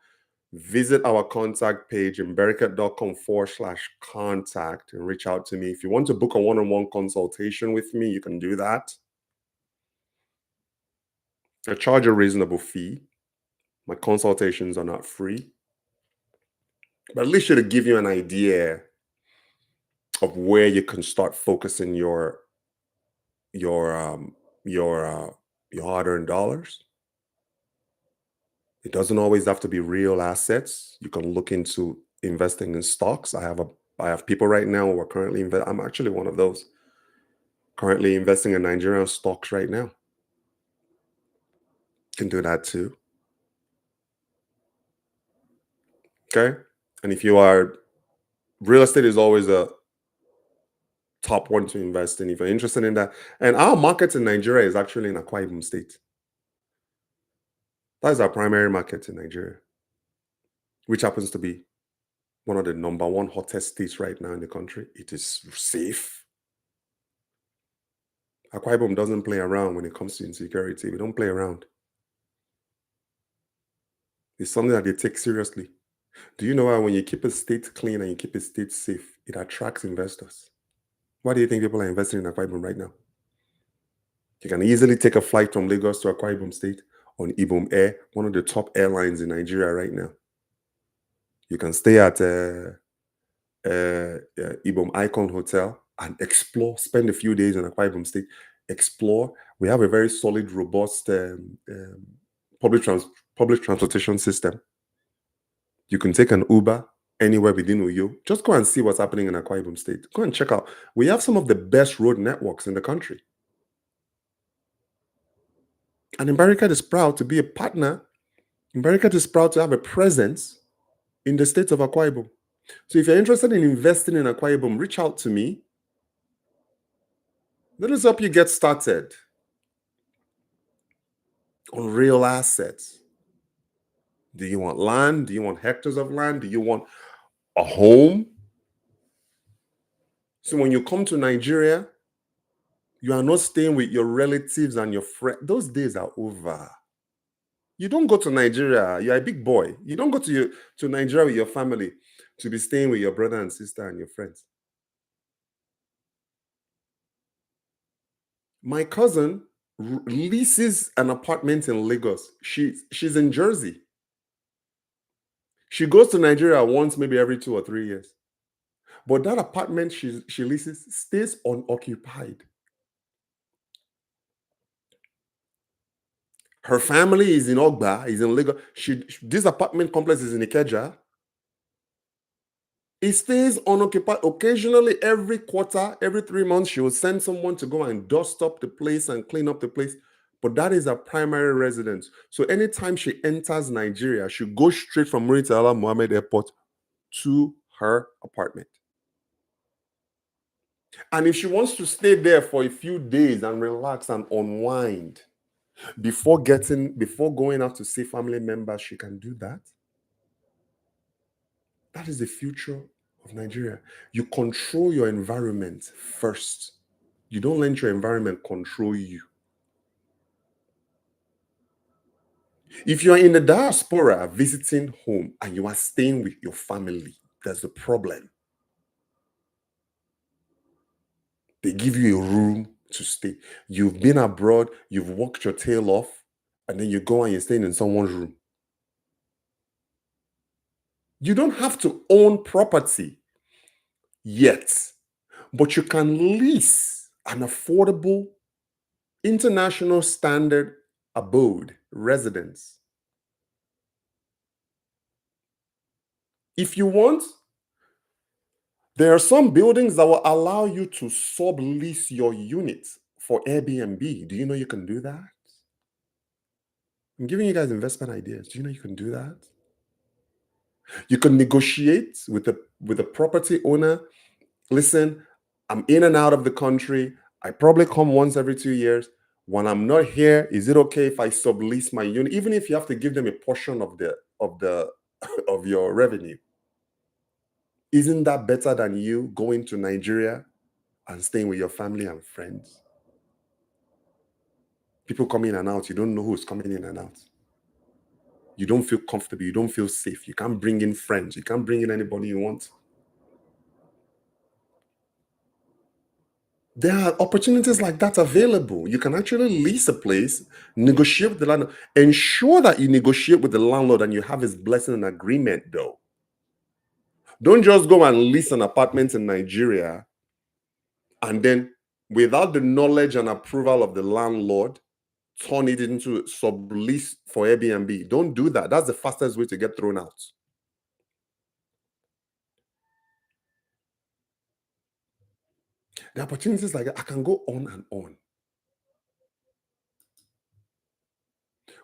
Visit our contact page, mberiket.com/contact, and reach out to me. If you want to book a one-on-one consultation with me, you can do that. I charge a reasonable fee. My consultations are not free, but at least to give you an idea of where you can start focusing your hard-earned dollars. It doesn't always have to be real assets. You can look into investing in stocks. I have people right now who are currently I'm actually one of those currently investing in Nigerian stocks right now. Can do that too. Okay. And if you are, real estate is always a top one to invest in if you're interested in that. And our market in Nigeria is actually in Akwa Ibom State. That is our primary market in Nigeria, which happens to be one of the number one hottest states right now in the country. It is safe. Akwa Ibom doesn't play around when it comes to insecurity. We don't play around. It's something that they take seriously. Do you know how when you keep a state clean and you keep a state safe, it attracts investors? Why do you think people are investing in Akwa Ibom right now? You can easily take a flight from Lagos to Akwa Ibom State on Ibom Air, one of the top airlines in Nigeria right now. You can stay at Ibom Icon Hotel and explore, spend a few days in Akwa Ibom State, explore. We have a very solid, robust public, public transportation system. You can take an Uber anywhere within Uyo. Just go and see what's happening in Akwa Ibom State. Go and check out. We have some of the best road networks in the country. And Mbarikat is proud to be a partner. Mbarikat is proud to have a presence in the state of Akwa Ibom. So if you're interested in investing in Akwa Ibom, reach out to me. Let us help you get started on real assets. Do you want land? Do you want hectares of land? Do you want a home? So when you come to Nigeria, you are not staying with your relatives and your friends. Those days are over. You don't go to Nigeria. You're a big boy. You don't go to Nigeria with your family to be staying with your brother and sister and your friends. My cousin leases an apartment in Lagos. She's in Jersey. She goes to Nigeria once, maybe every 2 or 3 years. But that apartment she leases stays unoccupied. Her family is in Ogba, is in Lagos. This apartment complex is in Ikeja. It stays unoccupied. Occasionally, every quarter, every 3 months, she will send someone to go and dust up the place and clean up the place. But that is her primary residence. So anytime she enters Nigeria, she goes straight from Muritala Mohammed Airport to her apartment. And if she wants to stay there for a few days and relax and unwind before going out to see family members, she can do that. That is the future of Nigeria. You control your environment first. You don't let your environment control you. If you're in the diaspora visiting home and you are staying with your family, there's a problem. They give you a room to stay. You've been abroad, you've worked your tail off, and then you go and you're staying in someone's room. You don't have to own property yet, but you can lease an affordable, international standard abode, residence. If you want, there are some buildings that will allow you to sublease your units for Airbnb. Do you know you can do that? I'm giving you guys investment ideas. Do you know you can do that? You can negotiate with the property owner. Listen, I'm in and out of the country. I probably come once every 2 years. When I'm not here, is it okay if I sublease my unit, even if you have to give them a portion of the of your revenue? Isn't that better than you going to Nigeria and staying with your family and friends? People come in and out. You don't know who's coming in and out. You don't feel comfortable. You don't feel safe. You can't bring in friends. You can't bring in anybody you want. There are opportunities like that available. You can actually lease a place, negotiate with the landlord, ensure that you negotiate with the landlord and you have his blessing and agreement, though. Don't just go and lease an apartment in Nigeria and then, without the knowledge and approval of the landlord, turn it into sublease for Airbnb. Don't do that. That's the fastest way to get thrown out. The opportunities like that, I can go on and on.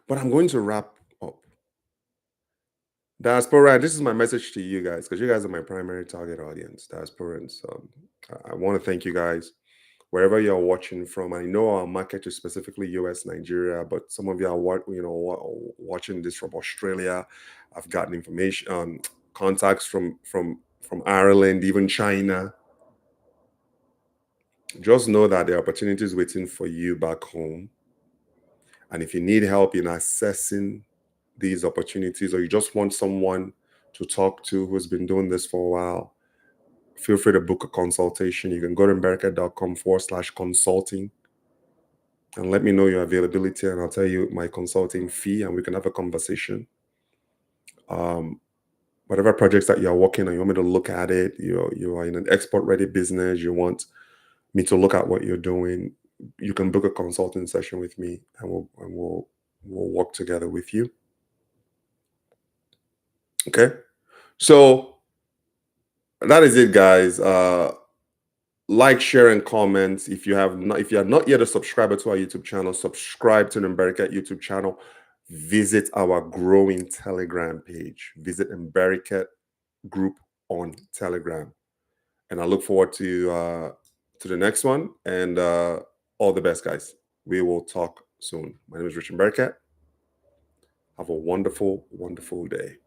But I'm going to wrap up. Diaspora, this is my message to you guys because you guys are my primary target audience, diasporans. I want to thank you guys wherever you're watching from. I know our market is specifically US, Nigeria, but some of you are watching this from Australia. I've gotten information, contacts from Ireland, even China. Just know that there are opportunities waiting for you back home. And if you need help in assessing these opportunities, or you just want someone to talk to who's been doing this for a while, feel free to book a consultation. You can go to America.com/consulting and let me know your availability, and I'll tell you my consulting fee, and we can have a conversation. Whatever projects that you're working on, you want me to look at it, you are in an export ready business, you want me to look at what you're doing, you can book a consulting session with me, and we'll work together with you. Okay, so that is it, guys. Like, share, and comment. If you are not yet a subscriber to our YouTube channel, subscribe to the Embericat YouTube channel. Visit our growing Telegram page. Visit Embericat group on Telegram. And I look forward to the next one. And all the best, guys. We will talk soon. My name is Richard Embericat. Have a wonderful, wonderful day.